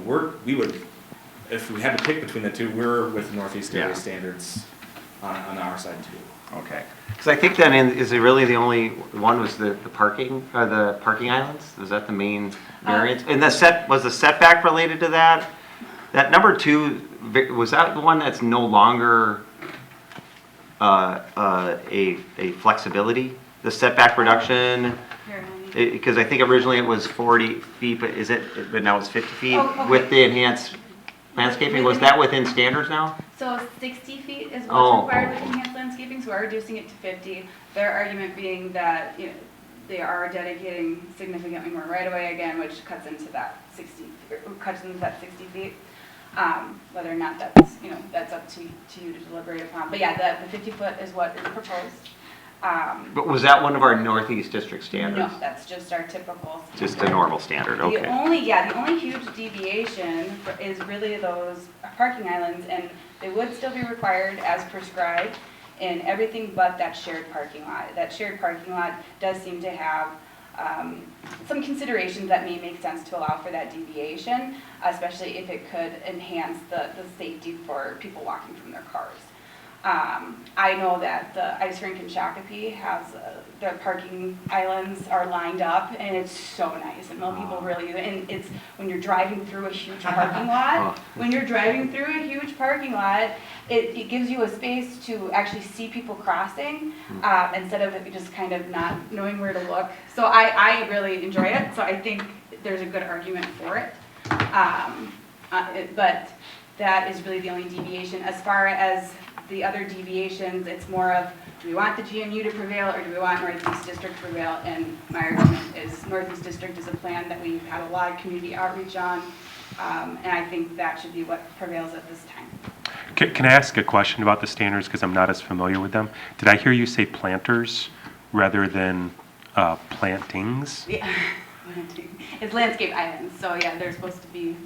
we would, if we had to pick between the two, we're with Northeast area Yeah. standards on our side too. Okay, because I think then, is it really the only one was the parking islands? Was that the main variance? And was the setback related to that? That number 2, was that the one that's no longer a flexibility? The setback reduction? Because I think originally it was 40 feet, but now it's 50 feet Oh, okay. with the enhanced landscaping? Was that within standards now? So 60 feet is Oh, what's required with oh. enhanced landscaping, so we're reducing it to 50. Their argument being that, they are dedicating significantly more right-of-way again, which cuts into that 60 feet. Whether or not that's up to you to deliberate upon. But yeah, the 50 foot is what is proposed. But was that one of our Northeast District standards? No, that's just our typical. Just a normal standard, okay. The only huge deviation is really those parking islands, and they would still be required as prescribed in everything but that shared parking lot. That shared parking lot does seem to have some considerations that may make sense to allow for that deviation, especially if it could enhance the safety for people walking from their cars. I know that the ice rink in Shakopee has, their parking islands are lined up, and it's so nice, and most people really, and it's, when you're driving through a huge parking lot, it gives you a space to actually see people crossing, instead of just kind of not knowing where to look. So I really enjoy it, so I think there's a good argument for it. But that is really the only deviation. As far as the other deviations, it's more of, do we want the GMU to prevail, or do we want Northeast District to prevail? And my argument is Northeast District is a plan that we've had a lot of community outreach on, and I think that should be what prevails at this time. Can I ask a question about the standards, because I'm not as familiar with them? Did I hear you say planters rather than plantings? Yeah, it's landscape islands, so yeah, they're supposed to be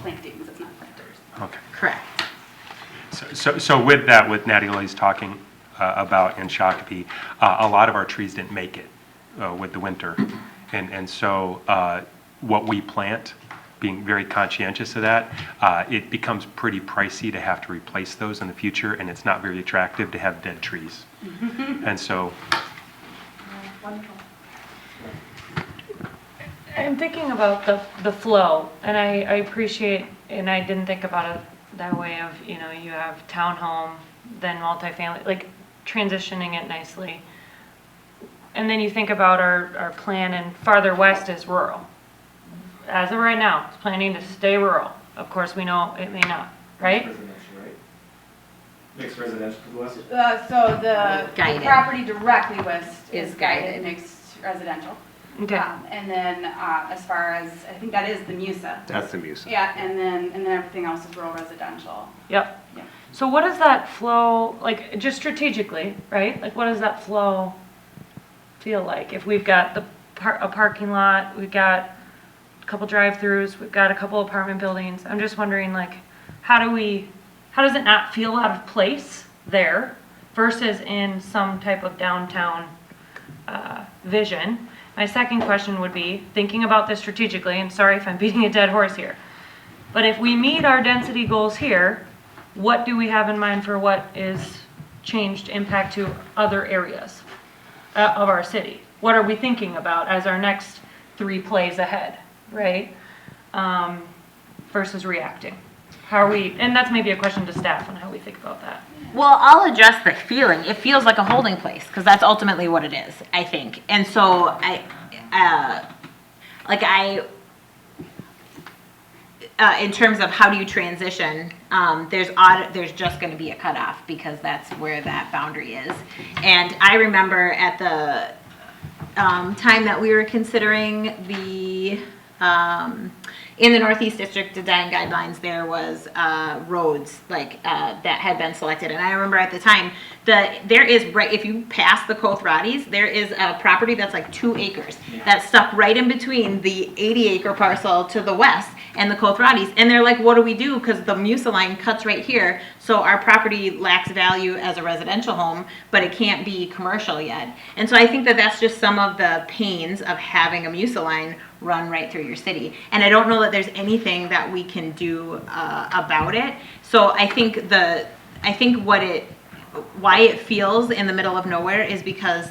plantings, it's not planters. Okay. Correct. So with that, with Natty Lilly's talking about in Shakopee, a lot of our trees didn't make it with the winter. And so what we plant, being very conscientious of that, it becomes pretty pricey to have to replace those in the future, and it's not very attractive to have dead trees. And so. Wonderful. I'm thinking about the flow, and I appreciate, and I didn't think about it that way of, you know, you have townhome, then multifamily, like transitioning it nicely. And then you think about our plan, and farther west is rural. As of right now, it's planning to stay rural. Of course, we know it may not, right? Residential, right? Mixed residential to the west? So the Guided. property directly west Is is guided. guided mixed residential. Okay. And then as far as, I think that is the MUSA. That's the music. Yeah, and then everything else is rural residential. Yep. Yeah. So what does that flow, like, just strategically, right? Like, what does that flow feel like? If we've got a parking lot, we've got a couple drive-throughs, we've got a couple apartment buildings. I'm just wondering, like, how does it not feel out of place there versus in some type of downtown vision? My second question would be, thinking about this strategically, and sorry if I'm beating a dead horse here, but if we meet our density goals here, what do we have in mind for what is changed impact to other areas of our city? What are we thinking about as our next 3 plays ahead, right? Versus reacting. How are we, and that's maybe a question to staff on how we think about that. Well, I'll address the feeling. It feels like a holding place, because that's ultimately what it is, I think. And so in terms of how do you transition, there's just going to be a cutoff, because that's where that boundary is. And I remember at the time that we were considering the in the Northeast District design guidelines, there was roads that had been selected, and I remember at the time there is, right, if you pass the Cothrades, there is a property that's like 2 acres that's stuck right in between the 80-acre parcel to the west and the Cothrades, and they're like, what do we do? Because the MUSA line cuts right here, so our property lacks value as a residential home, but it can't be commercial yet. And so I think that that's just some of the pains of having a MUSA line run right through your city. And I don't know that there's anything that we can do about it. So I think why it feels in the middle of nowhere is because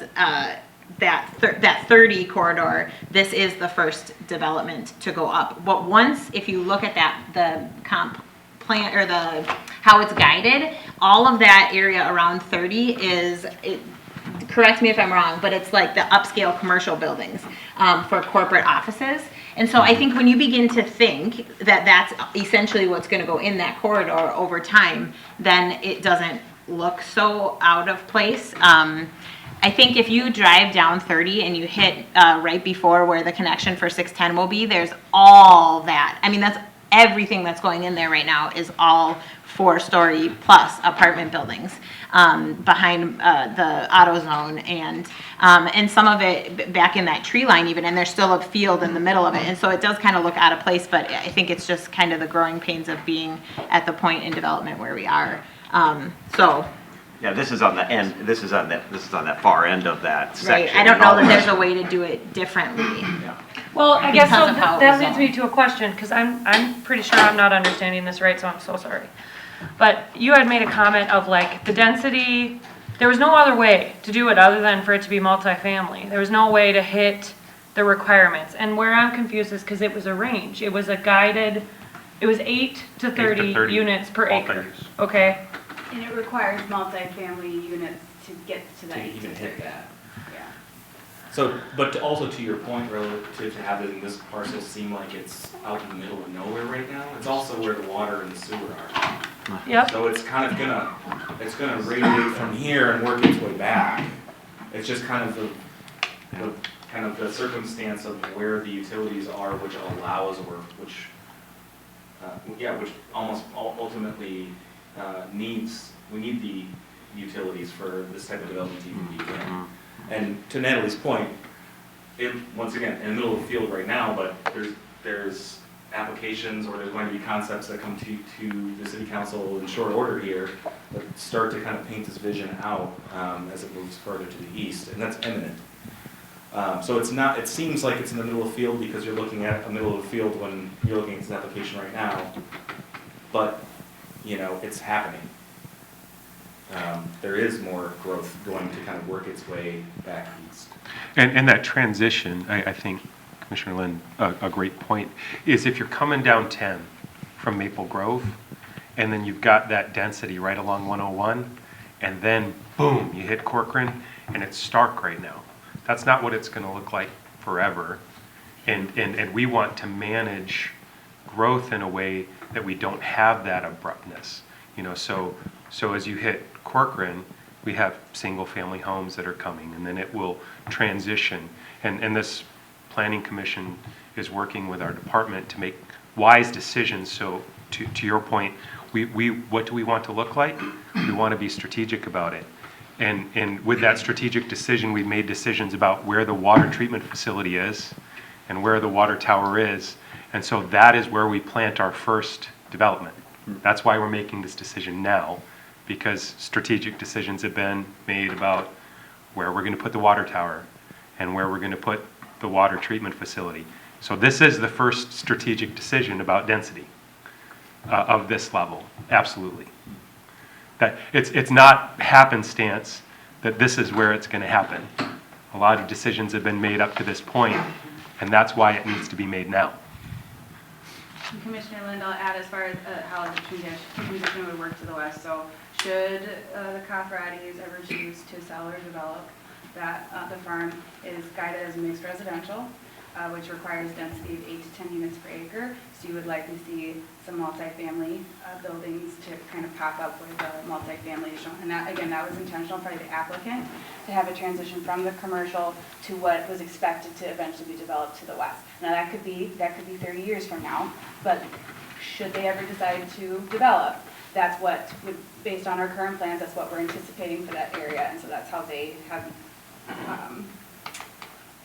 that 30 corridor, this is the first development to go up. But once, if you look at the comp plan, or how it's guided, all of that area around 30 is, correct me if I'm wrong, but it's like the upscale commercial buildings for corporate offices. And so I think when you begin to think that that's essentially what's going to go in that corridor over time, then it doesn't look so out of place. I think if you drive down 30 and you hit right before where the connection for 610 will be, there's all that. I mean, that's everything that's going in there right now is all 4-story plus apartment buildings behind the AutoZone, and some of it back in that tree line even, and there's still a field in the middle of it, and so it does kind of look out of place. But I think it's just kind of the growing pains of being at the point in development where we are. Yeah, this is on the end. This is on that far end of that section. Right. I don't know that there's a way to do it differently. Yeah. Well, I guess so Because of how it that was leads zoned. me to a question, because I'm pretty sure I'm not understanding this right, so I'm so sorry. But you had made a comment of like the density, there was no other way to do it other than for it to be multifamily. There was no way to hit the requirements. And where I'm confused is because it was a range. It was a guided, it was 8 to 30 30 units per acre. multi-use. Okay? And it requires multifamily units to get to that. To even hit that. Yeah. So, but also to your point relative to having this parcel seem like it's out in the middle of nowhere right now, it's also where the water and the sewer are. Yep. So it's kind of gonna radiate from here and work its way back. It's just kind of the circumstance of where the utilities are, which allows or which almost ultimately we need the utilities for this type of development to even begin. And to Natalie's point, once again, in the middle of the field right now, but there's applications or there's going to be concepts that come to the city council in short order here that start to kind of paint this vision out as it moves further to the east, and that's imminent. So it seems like it's in the middle of the field because you're looking at a middle of the field when you're looking at this application right now, but it's happening. There is more growth going to kind of work its way back east. And that transition, I think, Commissioner Lynn, a great point, is if you're coming down 10 from Maple Grove, and then you've got that density right along 101, and then boom, you hit Corcoran, and it's stark right now. That's not what it's going to look like forever. And we want to manage growth in a way that we don't have that abruptness. So as you hit Corcoran, we have single-family homes that are coming, and then it will transition. And this Planning Commission is working with our department to make wise decisions. So to your point, what do we want to look like? We want to be strategic about it. And with that strategic decision, we've made decisions about where the water treatment facility is and where the water tower is. And so that is where we plant our first development. That's why we're making this decision now, because strategic decisions have been made about where we're going to put the water tower and where we're going to put the water treatment facility. So this is the first strategic decision about density of this level, absolutely. That it's not happenstance that this is where it's going to happen. A lot of decisions have been made up to this point, and that's why it needs to be made now. Commissioner Lind, I'll add as far as how the transition would work to the west. So should the Cofferattis ever choose to sell or develop that, the farm is guided as mixed residential, which requires density of 8 to 10 units per acre. So you would likely see some multifamily buildings to kind of pop up where the multifamily is shown. And that, again, that was intentional by the applicant to have a transition from the commercial to what was expected to eventually be developed to the west. Now that could be 30 years from now, but should they ever decide to develop, that's what would, based on our current plans, that's what we're anticipating for that area. And so that's how they have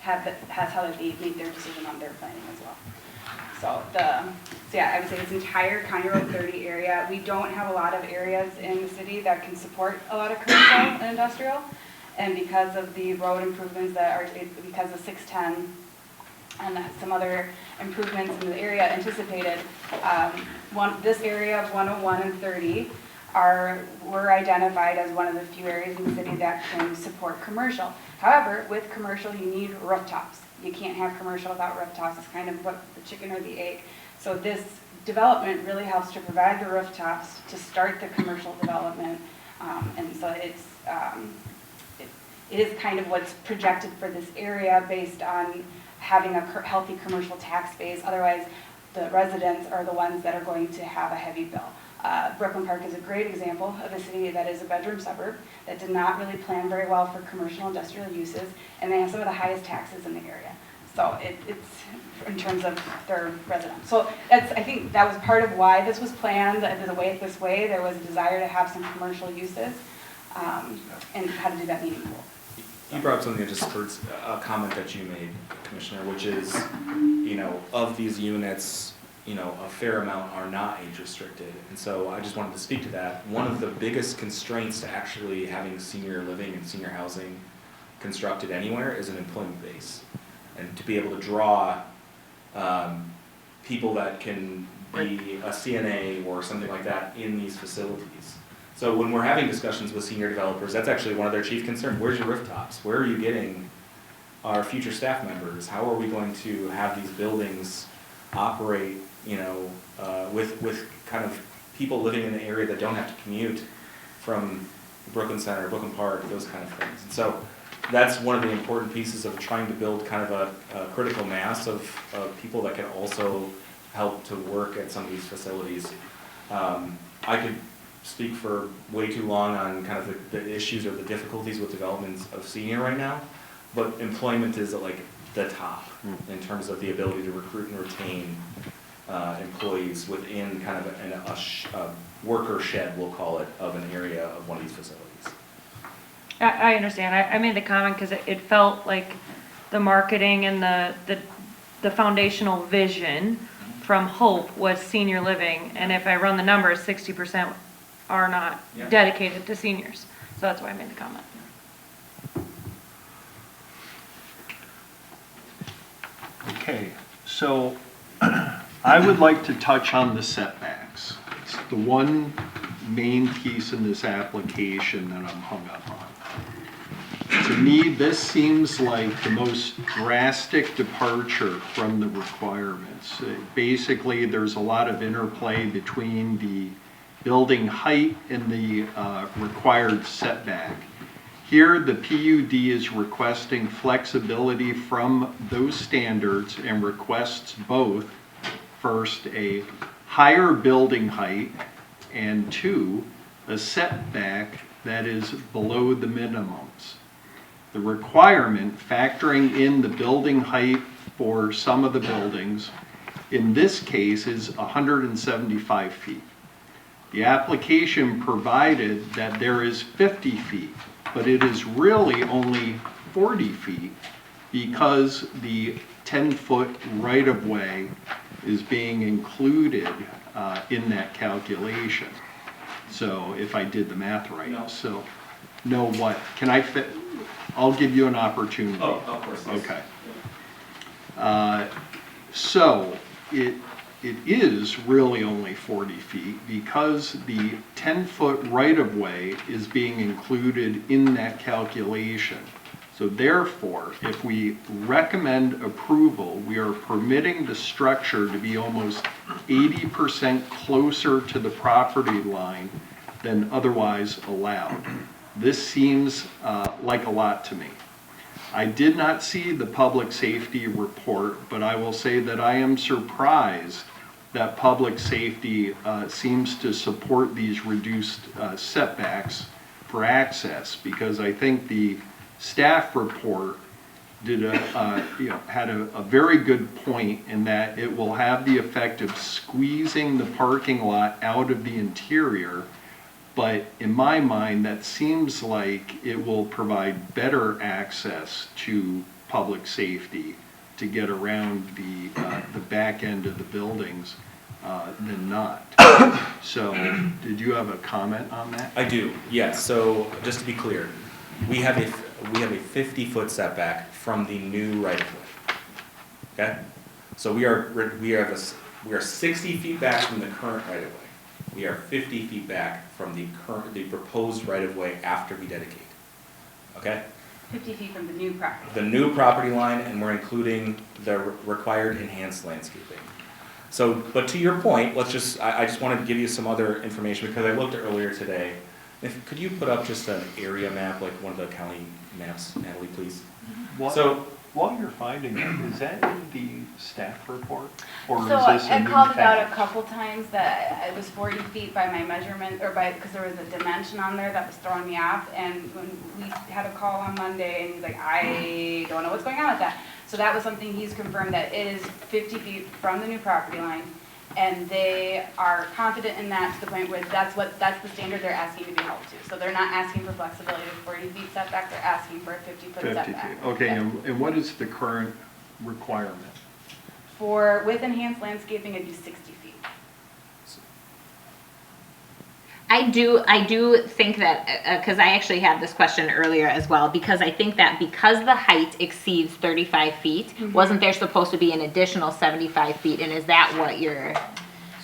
how they make their decision on their planning as well. So yeah, I would say this entire County Road 30 area, we don't have a lot of areas in the city that can support a lot of commercial and industrial. And because of the road improvements because of 610 and some other improvements in the area anticipated, this area of 101 and 30 were identified as one of the few areas in the city that can support commercial. However, with commercial, you need rooftops. You can't have commercial without rooftops. It's kind of what the chicken or the egg. So this development really helps to provide the rooftops to start the commercial development. And so it is kind of what's projected for this area based on having a healthy commercial tax base. Otherwise, the residents are the ones that are going to have a heavy bill. Brooklyn Park is a great example of a city that is a bedroom suburb that did not really plan very well for commercial industrial uses, and they have some of the highest taxes in the area. So it's in terms of their residents. So I think that was part of why this was planned this way. There was a desire to have some commercial uses and how to do that meaningful. You brought up something that just spurred a comment that you made, Commissioner, which is, of these units, a fair amount are not age restricted. And so I just wanted to speak to that. One of the biggest constraints to actually having senior living and senior housing constructed anywhere is an employment base. And to be able to draw people that can be a CNA or something like that in these facilities. So when we're having discussions with senior developers, that's actually one of their chief concerns. Where's your rooftops? Where are you getting our future staff members? How are we going to have these buildings operate, with kind of people living in the area that don't have to commute from Brooklyn Center, Brooklyn Park, those kind of things. And so that's one of the important pieces of trying to build kind of a critical mass of people that can also help to work at some of these facilities. I could speak for way too long on kind of the issues or the difficulties with developments of senior right now, but employment is at like the top in terms of the ability to recruit and retain employees within kind of a worker shed, we'll call it, of an area of one of these facilities. I understand. I made the comment because it felt like the marketing and the foundational vision from Hope was senior living. And if I run the numbers, 60% are not Yeah. dedicated to seniors. So that's why I made the comment. Okay, so I would like to touch on the setbacks. It's the one main piece in this application that I'm hung up on. To me, this seems like the most drastic departure from the requirements. Basically, there's a lot of interplay between the building height and the required setback. Here, the PUD is requesting flexibility from those standards and requests both, first, a higher building height, and two, a setback that is below the minimums. The requirement factoring in the building height for some of the buildings, in this case, is 175 feet. The application provided that there is 50 feet, but it is really only 40 feet because the 10-foot right-of-way is being included in that calculation. So if I did the math right. No. So, no what? Can I fit? I'll give you an opportunity. Oh, of course. Yes. Okay. So it is really only 40 feet because the 10-foot right-of-way is being included in that calculation. So therefore, if we recommend approval, we are permitting the structure to be almost 80% closer to the property line than otherwise allowed. This seems like a lot to me. I did not see the public safety report, but I will say that I am surprised that public safety seems to support these reduced setbacks for access, because I think the staff report did had a very good point in that it will have the effect of squeezing the parking lot out of the interior. But in my mind, that seems like it will provide better access to public safety to get around the back end of the buildings than not. So, did you have a comment on that? I do, yes. So just to be clear, we have a 50-foot setback from the new right-of-way. Okay? So we are 60 feet back from the current right-of-way. We are 50 feet back from the proposed right-of-way after we dedicate. Okay? 50 feet from the new property. The new property line, and we're including the required enhanced landscaping. So, but to your point, I just wanted to give you some other information because I looked earlier today. Could you put up just an area map, like one of the county maps, Natalie, please? So, While you're finding that, is that in the staff report? Or So is this a I new called it out fact? a couple times that it was 40 feet by my measurement, or because there was a dimension on there that was throwing me off. And when we had a call on Monday, and he's like, I don't know what's going on with that. So that was something he's confirmed, that it is 50 feet from the new property line. And they are confident in that to the point where that's the standard they're asking to be held to. So they're not asking for flexibility of 40 feet setback, they're asking for a 50-foot 50 setback. feet. Okay, Yeah. and what is the current requirement? With enhanced landscaping, it'd be 60 feet. I do think that, because I actually had this question earlier as well, because I think that because the height exceeds 35 feet, wasn't there supposed to be an additional 75 feet? And is that what you're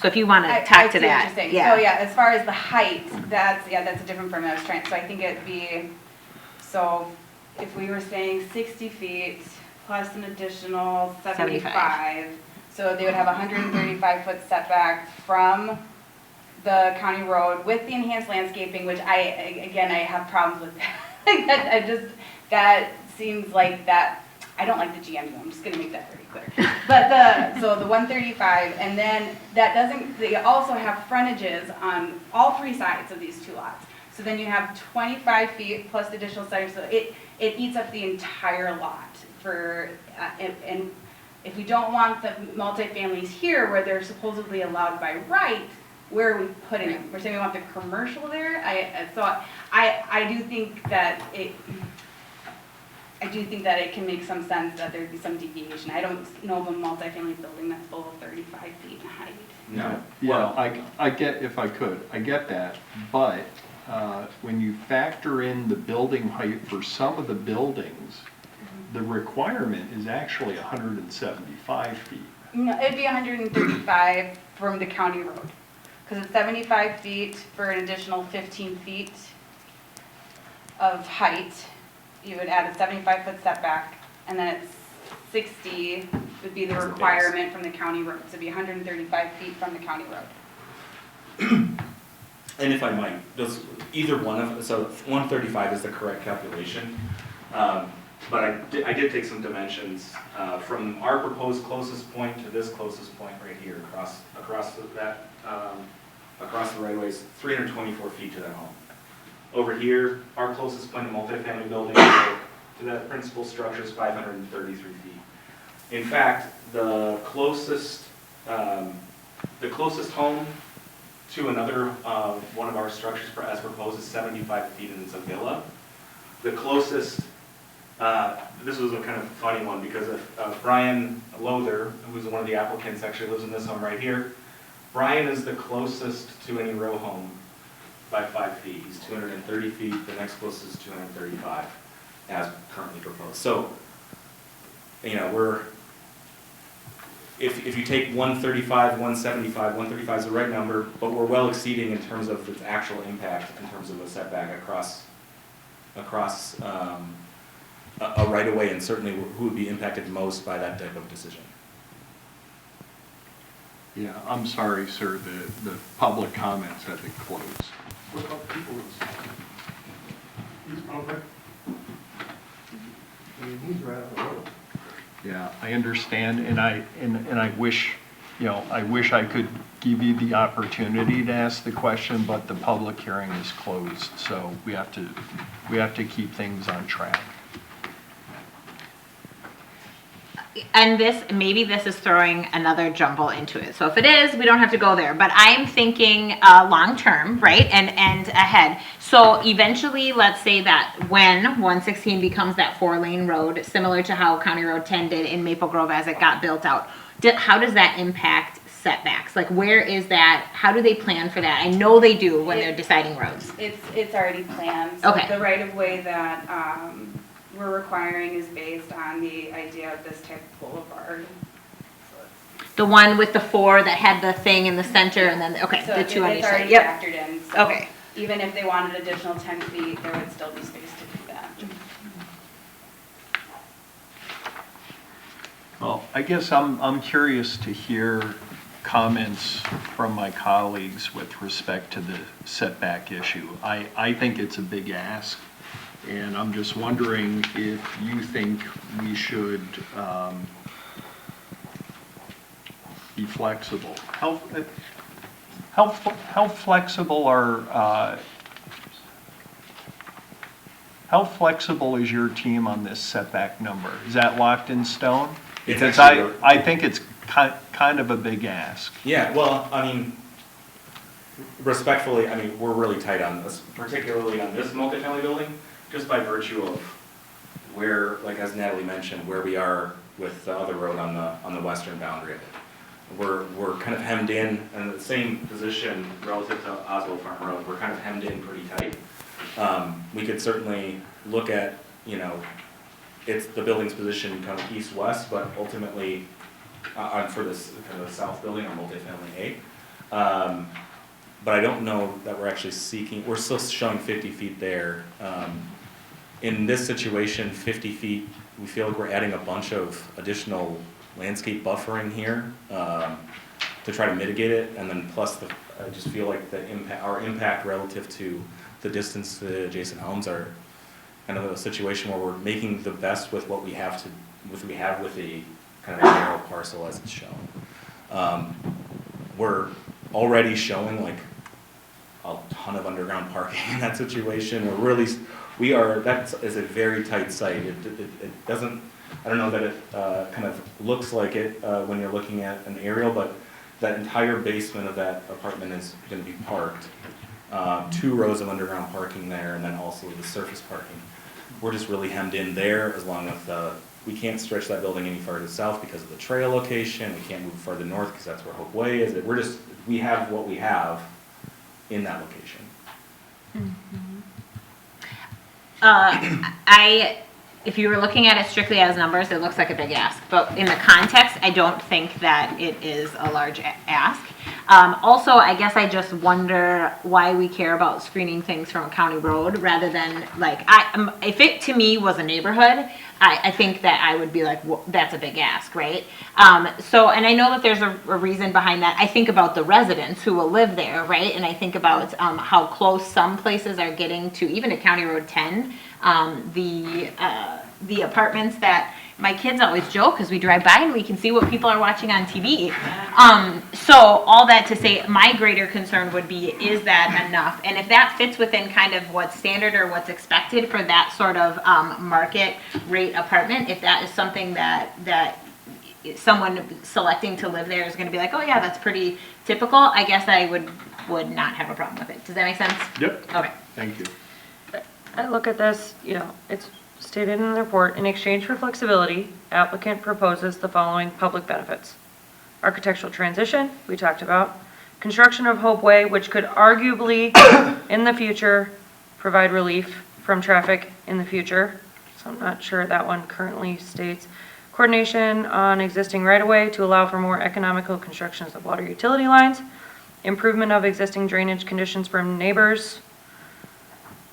So if you want to I talk see to what you're that, saying. yeah. So, yeah, as far as the height, that's a different formula I was trying, so I think it'd be, so if we were saying 60 feet plus an additional 75, so they would have a 135-foot setback from the county road with the enhanced landscaping, which again, I have problems with that. That seems like that, I don't like the GMU, I'm just gonna make that very clear. But so the 135, and then that doesn't, they also have frontages on all three sides of these two lots. So then you have 25 feet plus the additional setting, so it eats up the entire lot for, and if we don't want the multifamilies here where they're supposedly allowed by right, where are we putting them? We're saying we want the commercial there. I do think that it can make some sense that there'd be some deviation. I don't know of a multifamily building that's below 35 feet in height. No. Yeah, I get, if I could, I get that, but when you factor in the building height for some of the buildings, the requirement is actually 175 feet. No, it'd be 135 from the county road. Because it's 75 feet for an additional 15 feet of height. You would add a 75-foot setback, and then it's 60 would be the As the base. requirement from the county road. So it'd be 135 feet from the county road. And if I might, does either one of, so 135 is the correct calculation. But I did take some dimensions from our proposed closest point to this closest point right here, across the right of ways, 324 feet to that home. Over here, our closest point of multifamily building to that principal structure is 533 feet. In fact, the closest home to another one of our structures as proposed is 75 feet, and it's a villa. The closest, this was a kind of funny one because of Brian Lother, who's one of the applicants, actually lives in this home right here. Brian is the closest to any row home by 5 feet. He's 230 feet. The next closest is 235, as currently proposed. So, you know, if you take 135, 175, 135 is the right number, but we're well exceeding in terms of its actual impact in terms of a setback across a right-of-way, and certainly who would be impacted most by that type of decision. Yeah, I'm sorry, sir, the public comments have been closed. What about people? He's public. I mean, he's right on the road. Yeah, I understand, and I wish, I wish I could give you the opportunity to ask the question, but the public hearing is closed, so we have to keep things on track. And maybe this is throwing another jumble into it. So if it is, we don't have to go there. But I'm thinking long-term, right, and ahead. So eventually, let's say that when 116 becomes that 4-lane road, similar to how County Road 10 did in Maple Grove as it got built out, how does that impact setbacks? Like, where is that? How do they plan for that? I know they do when they're deciding roads. It's already planned. So Okay. the right-of-way that we're requiring is based on the idea of this type of boulevard. The one with the 4 that had the thing in the center, and then, okay, So the 2 on each it's side. already Yep. factored in. So Okay. even if they wanted additional 10 feet, there would still be space to do that. Well, I guess I'm curious to hear comments from my colleagues with respect to the setback issue. I think it's a big ask, and I'm just wondering if you think we should be flexible. How flexible are, how flexible is your team on this setback number? Is that locked in stone? It's Because actually- I think it's kind of a big ask. Yeah, well, I mean, respectfully, I mean, we're really tight on this, particularly on this multifamily building, just by virtue of where, like as Natalie mentioned, where we are with the other road on the western boundary of it. We're kind of hemmed in the same position relative to Oswald Farm Road. We're kind of hemmed in pretty tight. We could certainly look at, it's the building's position kind of east-west, but ultimately for this kind of the south building or multifamily A, But I don't know that we're actually seeking, we're still showing 50 feet there. In this situation, 50 feet, we feel like we're adding a bunch of additional landscape buffering here to try to mitigate it, and then plus I just feel like our impact relative to the distance to the adjacent homes are kind of a situation where we're making the best with what we have with a kind of a narrow parcel as it's shown. We're already showing like a ton of underground parking in that situation. That is a very tight site. It doesn't, I don't know that it kind of looks like it when you're looking at an aerial, but that entire basement of that apartment is going to be parked. 2 rows of underground parking there, and then also the surface parking. We're just really hemmed in there as long as we can't stretch that building any farther south because of the trail location. We can't move farther north because that's where Hope Way is. We have what we have in that location. If you were looking at it strictly as numbers, it looks like a big ask, but in the context, I don't think that it is a large ask. Also, I guess I just wonder why we care about screening things from a county road rather than like, if it to me was a neighborhood, I think that I would be like, well, that's a big ask, right? And I know that there's a reason behind that. I think about the residents who will live there, right? And I think about how close some places are getting to, even to County Road 10, the apartments that my kids always joke because we drive by and we can see what people are watching on TV. So all that to say, my greater concern would be, is that enough? And if that fits within kind of what's standard or what's expected for that sort of market rate apartment, if that is something that someone selecting to live there is going to be like, oh yeah, that's pretty typical, I guess I would not have a problem with it. Does that make sense? Yep. Okay. Thank you. I look at this, it's stated in the report, in exchange for flexibility, applicant proposes the following public benefits. Architectural transition, we talked about. Construction of Hope Way, which could arguably, in the future, provide relief from traffic in the future. So I'm not sure that one currently states. Coordination on existing right-of-way to allow for more economical constructions of water utility lines. Improvement of existing drainage conditions for neighbors.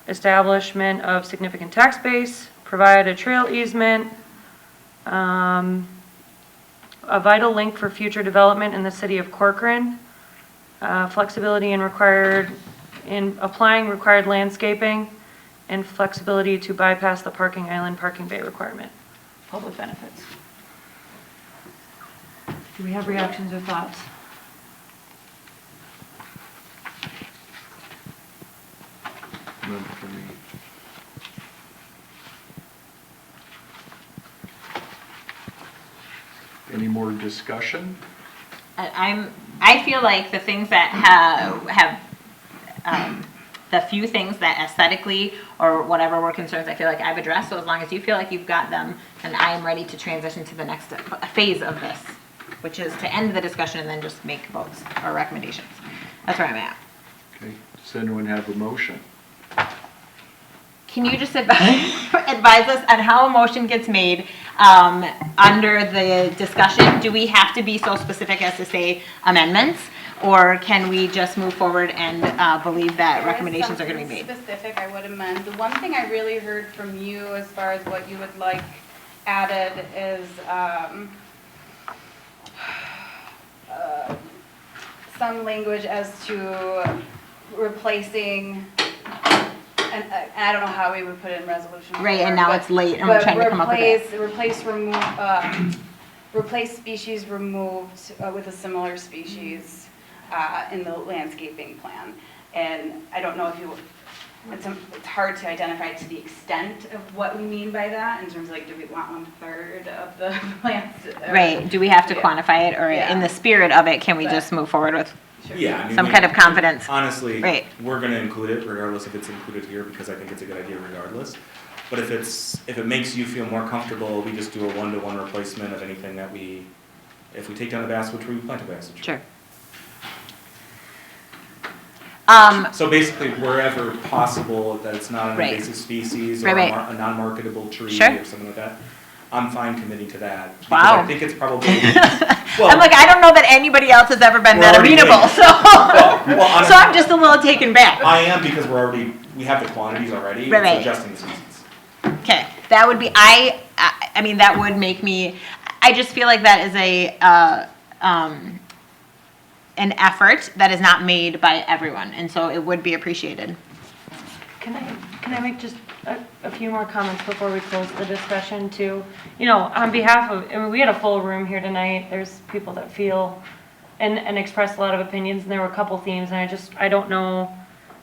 Establishment of significant tax base, provide a trail easement, a vital link for future development in the city of Corcoran, flexibility in applying required landscaping, and flexibility to bypass the parking island parking bay requirement. Public benefits. Do we have reactions or thoughts? None for me. Any more discussion? I feel like the things that have the few things that aesthetically or whatever were concerns, I feel like I've addressed. So as long as you feel like you've got them, then I am ready to transition to the next phase of this, which is to end the discussion and then just make votes or recommendations. That's where I'm at. Okay, does anyone have a motion? Can you just advise us on how a motion gets made under the discussion? Do we have to be so specific as to say amendments? Or can we just move forward and believe that recommendations are going to be made? Specific, I would amend. The one thing I really heard from you as far as what you would like added is some language as to replacing, and I don't know how we would put it in resolution. Right, and now it's late and we're trying to come up with it. Replace species removed with a similar species in the landscaping plan. And I don't know if it's hard to identify to the extent of what we mean by that in terms of like, do we want 1/3 of the plants? Right, do we have to quantify it, or in the spirit of it, can we just move forward with Yeah, I mean, some kind of confidence? Honestly, Right. we're gonna include it regardless if it's included here, because I think it's a good idea regardless. But if it makes you feel more comfortable, we just do a 1-to-1 replacement of anything that if we take down the basswood tree, we plant a basswood tree. Sure. So basically, wherever possible, that it's not an Right. invasive species or Right. a non-marketable tree Sure. or something like that, I'm fine committing to that. Because Wow. I think it's probably, well. I'm like, I don't know that anybody else has ever been We're that already amenable, doing it. so. Well, So honestly, I'm just a little taken back. I am because we have the quantities already, Right, right. it's adjusting the seasons. Okay, that would be, I mean, that would make me, I just feel like that is an effort that is not made by everyone, and so it would be appreciated. Can I make just a few more comments before we close the discussion too? You know, on behalf of, I mean, we had a full room here tonight. There's people that feel and express a lot of opinions, and there were a couple themes, and I don't know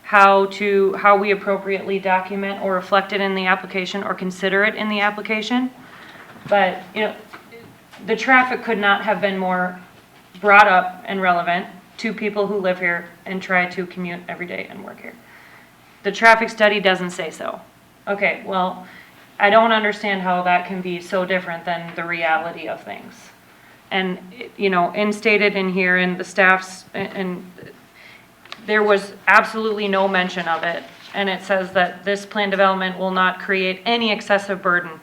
how we appropriately document or reflect it in the application or consider it in the application. But, you know, the traffic could not have been more brought up and relevant to people who live here and try to commute every day and work here. The traffic study doesn't say so. Okay, well, I don't understand how that can be so different than the reality of things. And, you know, instated in here in the staff's, and there was absolutely no mention of it. And it says that this plan development will not create any excessive burden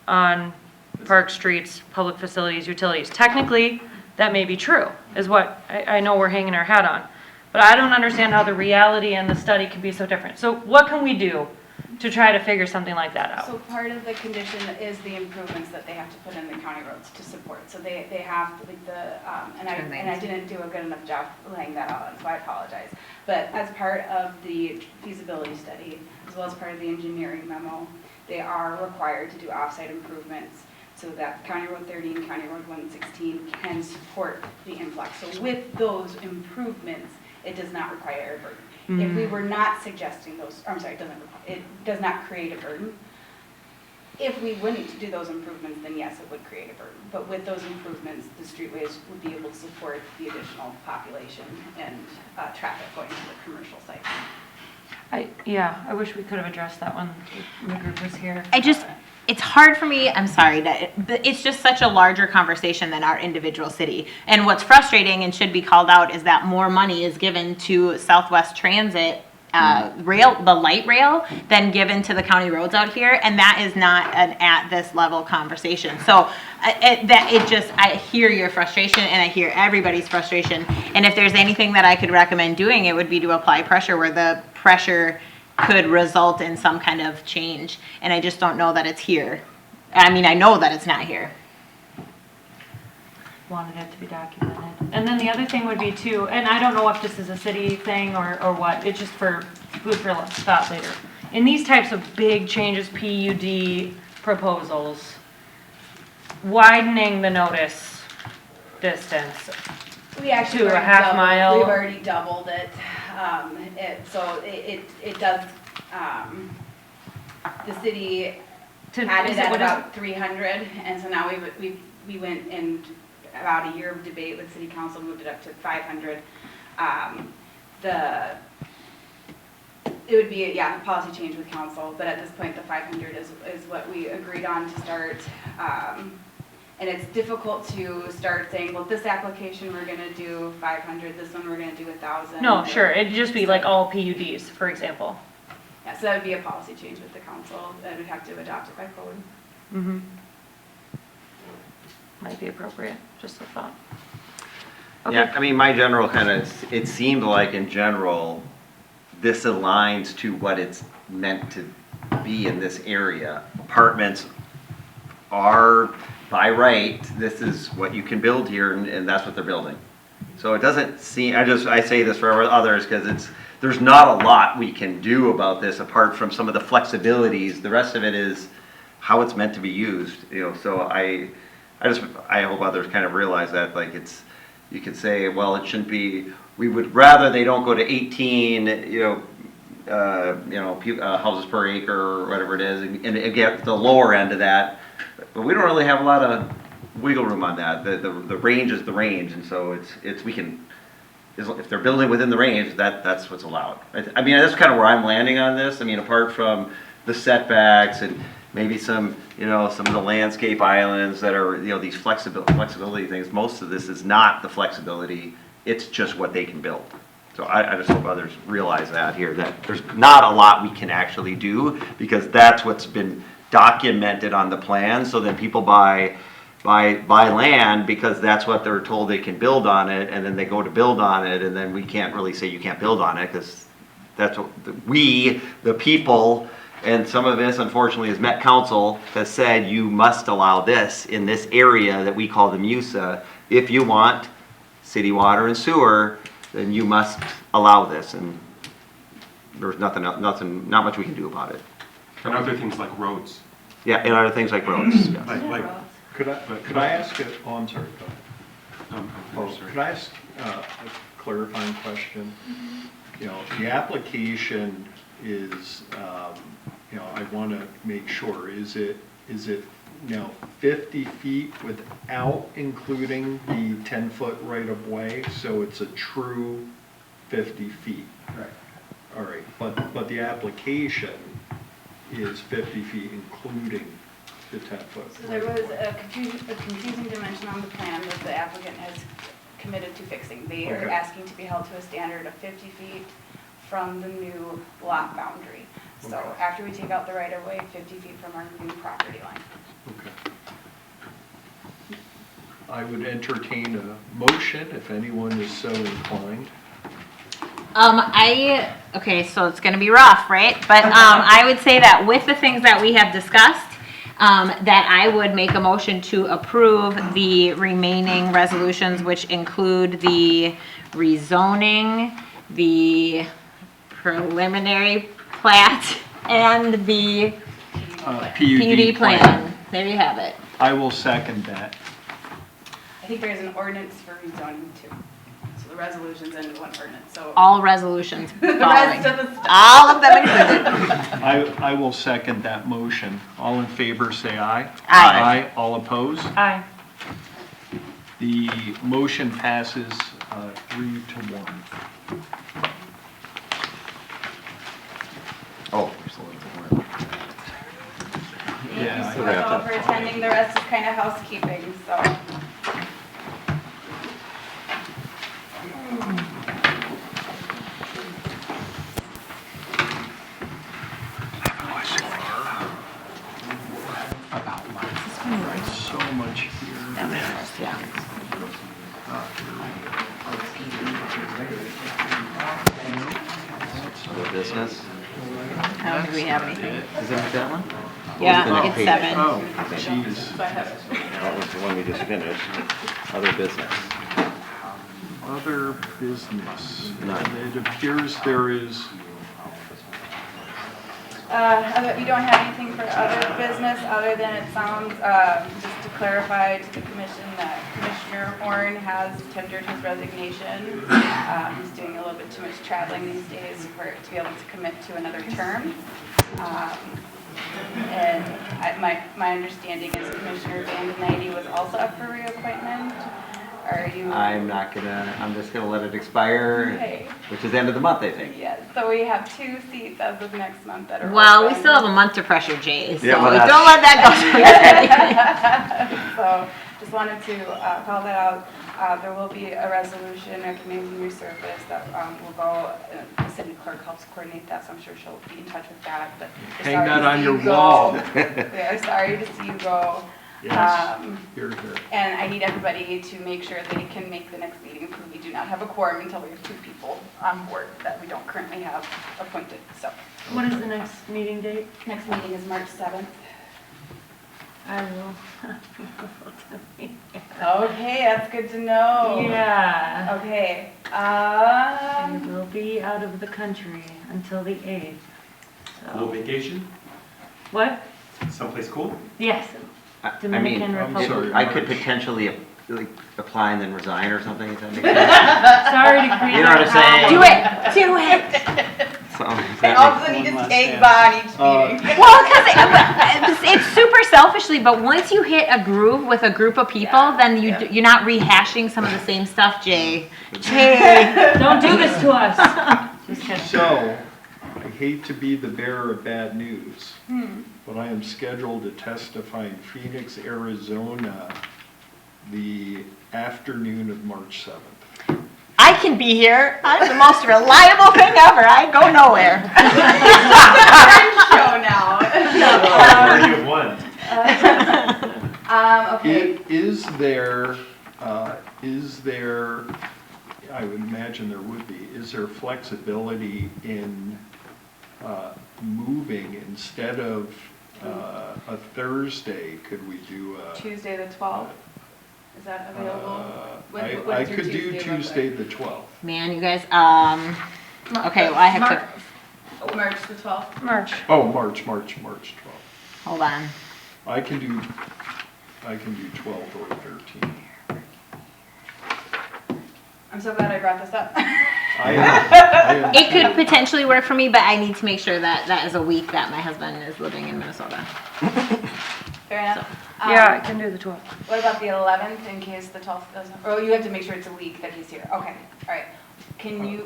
on parks, streets, public facilities, utilities. Technically, that may be true, is what I know we're hanging our hat on. But I don't understand how the reality and the study can be so different. So what can we do to try to figure something like that out? So part of the condition is the improvements that they have to put in the county roads to support. So they have, like and I didn't do a good enough job laying that out, so I apologize. But as part of the feasibility study, as well as part of the engineering memo, they are required to do offsite improvements so that County Road 30 and County Road 116 can support the influx. So with those improvements, it does not require a burden. If we were not suggesting those, or I'm sorry, it does not create a burden. If we wouldn't do those improvements, then yes, it would create a burden. But with those improvements, the streetways would be able to support the additional population and traffic going to the commercial site. I wish we could have addressed that when the group was here. It's hard for me, I'm sorry, but it's just such a larger conversation than our individual city. And what's frustrating and should be called out is that more money is given to Southwest Transit rail, the light rail, than given to the county roads out here, and that is not an at this level conversation. So I hear your frustration and I hear everybody's frustration. And if there's anything that I could recommend doing, it would be to apply pressure where the pressure could result in some kind of change. And I just don't know that it's here. I mean, I know that it's not here. Wanted it to be documented. And then the other thing would be too, and I don't know if this is a city thing or what, it's just for food for thought later. In these types of big changes, PUD proposals, widening the notice distance We actually to a already half doubled- mile. We've already doubled it. So it does, the city had is it at what is- about 300, and so now we went in about a year of debate with city council, moved it up to 500. It would be, a policy change with council, but at this point, the 500 is what we agreed on to start. And it's difficult to start saying, well, this application, we're gonna do 500, this one, we're gonna do 1,000. No, sure, it'd just be like all PUDs, for example. Yeah, so that would be a policy change with the council, and we'd have to adopt it by code. Mm-hmm. Might be appropriate, just a thought. Yeah, Okay. I mean, my general it seemed like in general, this aligns to what it's meant to be in this area. Apartments are, by right, this is what you can build here, and that's what they're building. So it doesn't seem, I say this for others, because there's not a lot we can do about this apart from some of the flexibilities. The rest of it is how it's meant to be used, so I hope others kind of realize that, like, you could say, well, it shouldn't be, we would rather they don't go to 18, houses per acre or whatever it is, and get the lower end of that. But we don't really have a lot of wiggle room on that. The range is the range, and so if they're building within the range, that's what's allowed. I mean, that's kind of where I'm landing on this. I mean, apart from the setbacks and maybe some of the landscape islands that are, these flexibility things, most of this is not the flexibility, it's just what they can build. So I just hope others realize that here, that there's not a lot we can actually do, because that's what's been documented on the plan, so then people buy land because that's what they're told they can build on it, and then they go to build on it, and then we can't really say you can't build on it, because that's what, we, the people, and some of this unfortunately is Met Council, has said you must allow this in this area that we call the MUSA. If you want city water and sewer, then you must allow this, and there's not much we can do about it. And other things like roads. Yeah, and other things like roads, yes. Like, Could I ask it, oh, I'm sorry, go ahead. I'm sorry. Could I ask a clarifying question? You know, the application is, you know, I want to make sure, is it, you know, 50 feet without including the 10-foot right-of-way? So it's a true 50 feet? Right. All right, but the application is 50 feet including the 10-foot. So there was a confusing dimension on the plan that the applicant has committed to fixing. They are Okay. asking to be held to a standard of 50 feet from the new lot boundary. So Okay. after we take out the right of way, 50 feet from our new property line. Okay. I would entertain a motion if anyone is so inclined. Okay, so it's gonna be rough, right? But, I would say that with the things that we have discussed, that I would make a motion to approve the remaining resolutions, which include the rezoning, the preliminary plat, and the PUD plan. There you have it. I will second that. I think there's an ordinance for rezoning too. So the resolutions and one ordinance, so. All resolutions The following. rest of the stuff. All of them included. I will second that motion. All in favor, say aye. Aye. All opposed? Aye. The motion passes 3-1. Oh, there's a little more. Thank Yeah, you so much all for attending. The rest is kind of housekeeping, so. So much here. Other business? I don't think we have anything. Is it that one? Yeah, it's 7. Oh, jeez. So I have. That was the one we just finished. Other business. Other business. None. It appears there is, You don't have anything for other business, other than it sounds, just to clarify to the commission that Commissioner Horn has tendered his resignation. He's doing a little bit too much traveling these days to be able to commit to another term. And my understanding is Commissioner Van Den was also up for reappointment. Are you? I'm just gonna let it expire, Okay. which is the end of the month, I think. Yes, so we have 2 seats as of next month that are Well, we open. still have a month to pressure Jay, so Yeah, well, don't that's- let that go. So just wanted to call that out. There will be a resolution recognizing your service that will go, the city clerk helps coordinate that, so I'm sure she'll be in touch with that, but. we're hang sorry that to on see your you go. wall. We are sorry to see you go. Yes, here, here. And I need everybody to make sure they can make the next meeting, because we do not have a quorum until we have 2 people on board that we don't currently have appointed, so. What is the next meeting date? Next meeting is March 7th. I will. Okay, that's good to know. Yeah. Okay, I will be out of the country until the 8th. Cool So, vacation? what? Someplace cool? Yes, I mean, Dominican Republic. sorry. I could potentially like apply and then resign or something, if that makes sense. Sorry to create You know what I'm saying? Do it, do it. So, does they that all make- of a sudden you one just last take dance. Bon each meeting. Well, because it's super selfishly, but once you hit a groove with a group of people, Yeah, then yeah. you're not rehashing some of the same stuff, Jay. Jay. Don't do this to us. Just kidding. So, I hate to be the bearer of bad news, but I am scheduled to testify in Phoenix, Arizona, the afternoon of March 7th. I can be here. I'm the most reliable thing ever. I go nowhere. Show now. Well, you have Okay. Is there, I would imagine there would be, is there flexibility in moving instead of a Thursday? Could we do a? Tuesday the 12th, is that available? What- I what's your could do Tuesday look Tuesday like? the 12th. Man, you guys, okay, well, I have to, March the 12th. March. Oh, March 12th. hold on. I can do 12 or 13. I'm so glad I brought this up. I am It too. could potentially work for me, but I need to make sure that that is a week that my husband is living in Minnesota. Fair enough. Yeah, I can do the 12th. What about the 11th in case the 12th doesn't, oh, you have to make sure it's a week that he's here. Okay, all right.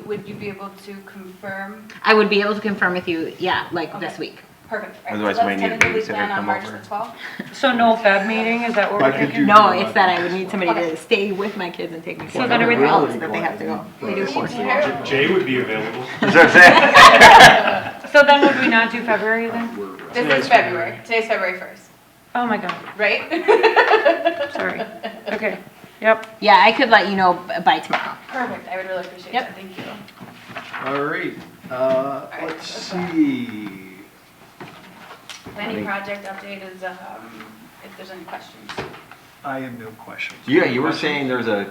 Would you be able to confirm? I would be able to confirm with you, yeah, like this Okay. week. Perfect. All right, Otherwise, so we let's need a tentatively babysitter plan on come March over. the 12th. So no Feb meeting, is that what I we're could thinking? do- No, it's that I would need somebody Okay. to stay with my kids and take me to So then are we- everywhere else that they have to go. We do 14. Jay would be available. Is that what I'm saying? So then would we not do February then? We're- This is February. Today's February 1st, Oh my God, right? sorry. Okay, yep. Yeah, I could let you know by tomorrow. Perfect. I would really appreciate Yep. that. Thank you. All right, right, let's that's see. Planning project update is, if there's any questions. I have no questions. Yeah, you were saying there's a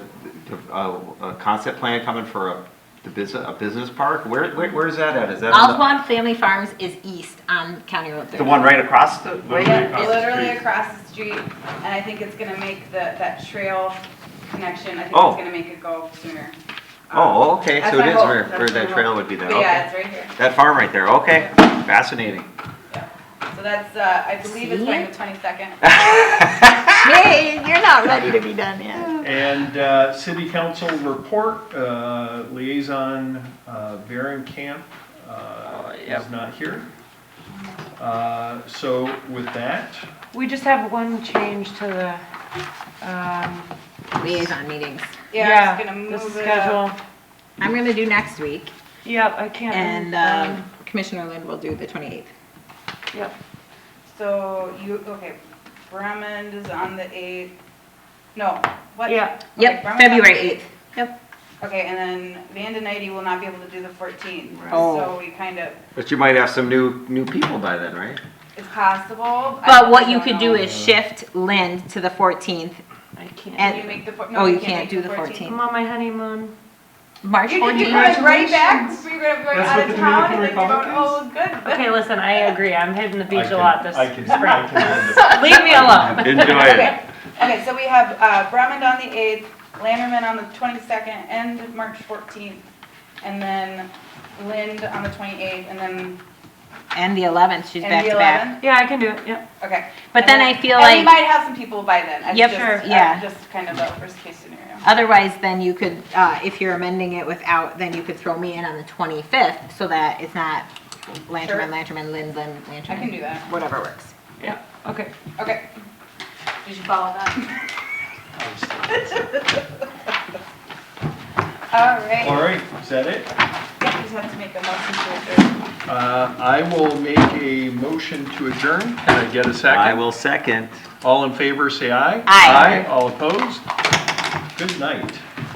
concept plan coming for a business park? Where is that at? Is that on Altamont Family Farms is east on County Road 30. the one right across the way? Literally across the street, and I think it's gonna make that trail connection, I think Oh. it's gonna make it go sooner. Oh, okay, That's so it my is hope. where That's my that hope. trail would be there, But yeah, okay. it's right here. That farm right there, okay, fascinating. Yeah. So that's, I believe it's See? going the 22nd. Hey, you're not ready to be done yet. And city council report, liaison Baron Camp is not here. So with that, We just have one change to the, Liaison meetings. Yeah, I'm just the gonna move it schedule. up. I'm gonna do next week, Yep, I can't. and Commissioner Lind will do the 28th. Yep, So okay, Drummond is on the 8th. No, what? yeah, Okay, Yep, Drummond's on the February 8th. 8th. Yep. Okay, and then Vanda Nighty will not be able to do the 14th. Oh. So we kind of, But you might have some new people by then, right? it's possible. But I what you don't could know. do is shift Lind to the 14th. I can't. Can and- you make the, Oh, no, you you can't make do the I'm 14th. on my honeymoon. March You're 14th. coming right back, you're going That's out what of the town, Dominican and then you're going, Republic oh, good. Okay, listen, I agree, I'm hitting the beach I a lot this I can spring. Leave me alone. Enjoy Okay, it. okay, so we have Drummond on the 8th, Landerman on the 22nd and March 14th, and then Lind on the 28th, and then, And the 11th, she's and back the to back. 11th? Yeah, I can do it, yep. Okay. But And then I feel And we like- might have some people by then. It's Yep, just, sure, yeah. Just kind of a worst case scenario. Otherwise, then you could, if you're amending it without, then you could throw me in on the 25th, so that it's not Lanterman, Lanterman, Lind, Lind, Lanterman. I can do that. Whatever works. Yeah, okay. Okay. Did you follow that? All right. All right, is that it? Yeah, you just have to make a motion to adjourn. I will make a motion to adjourn. Can I get a second? I will second. All in favor, say aye. Aye. All opposed? Good night.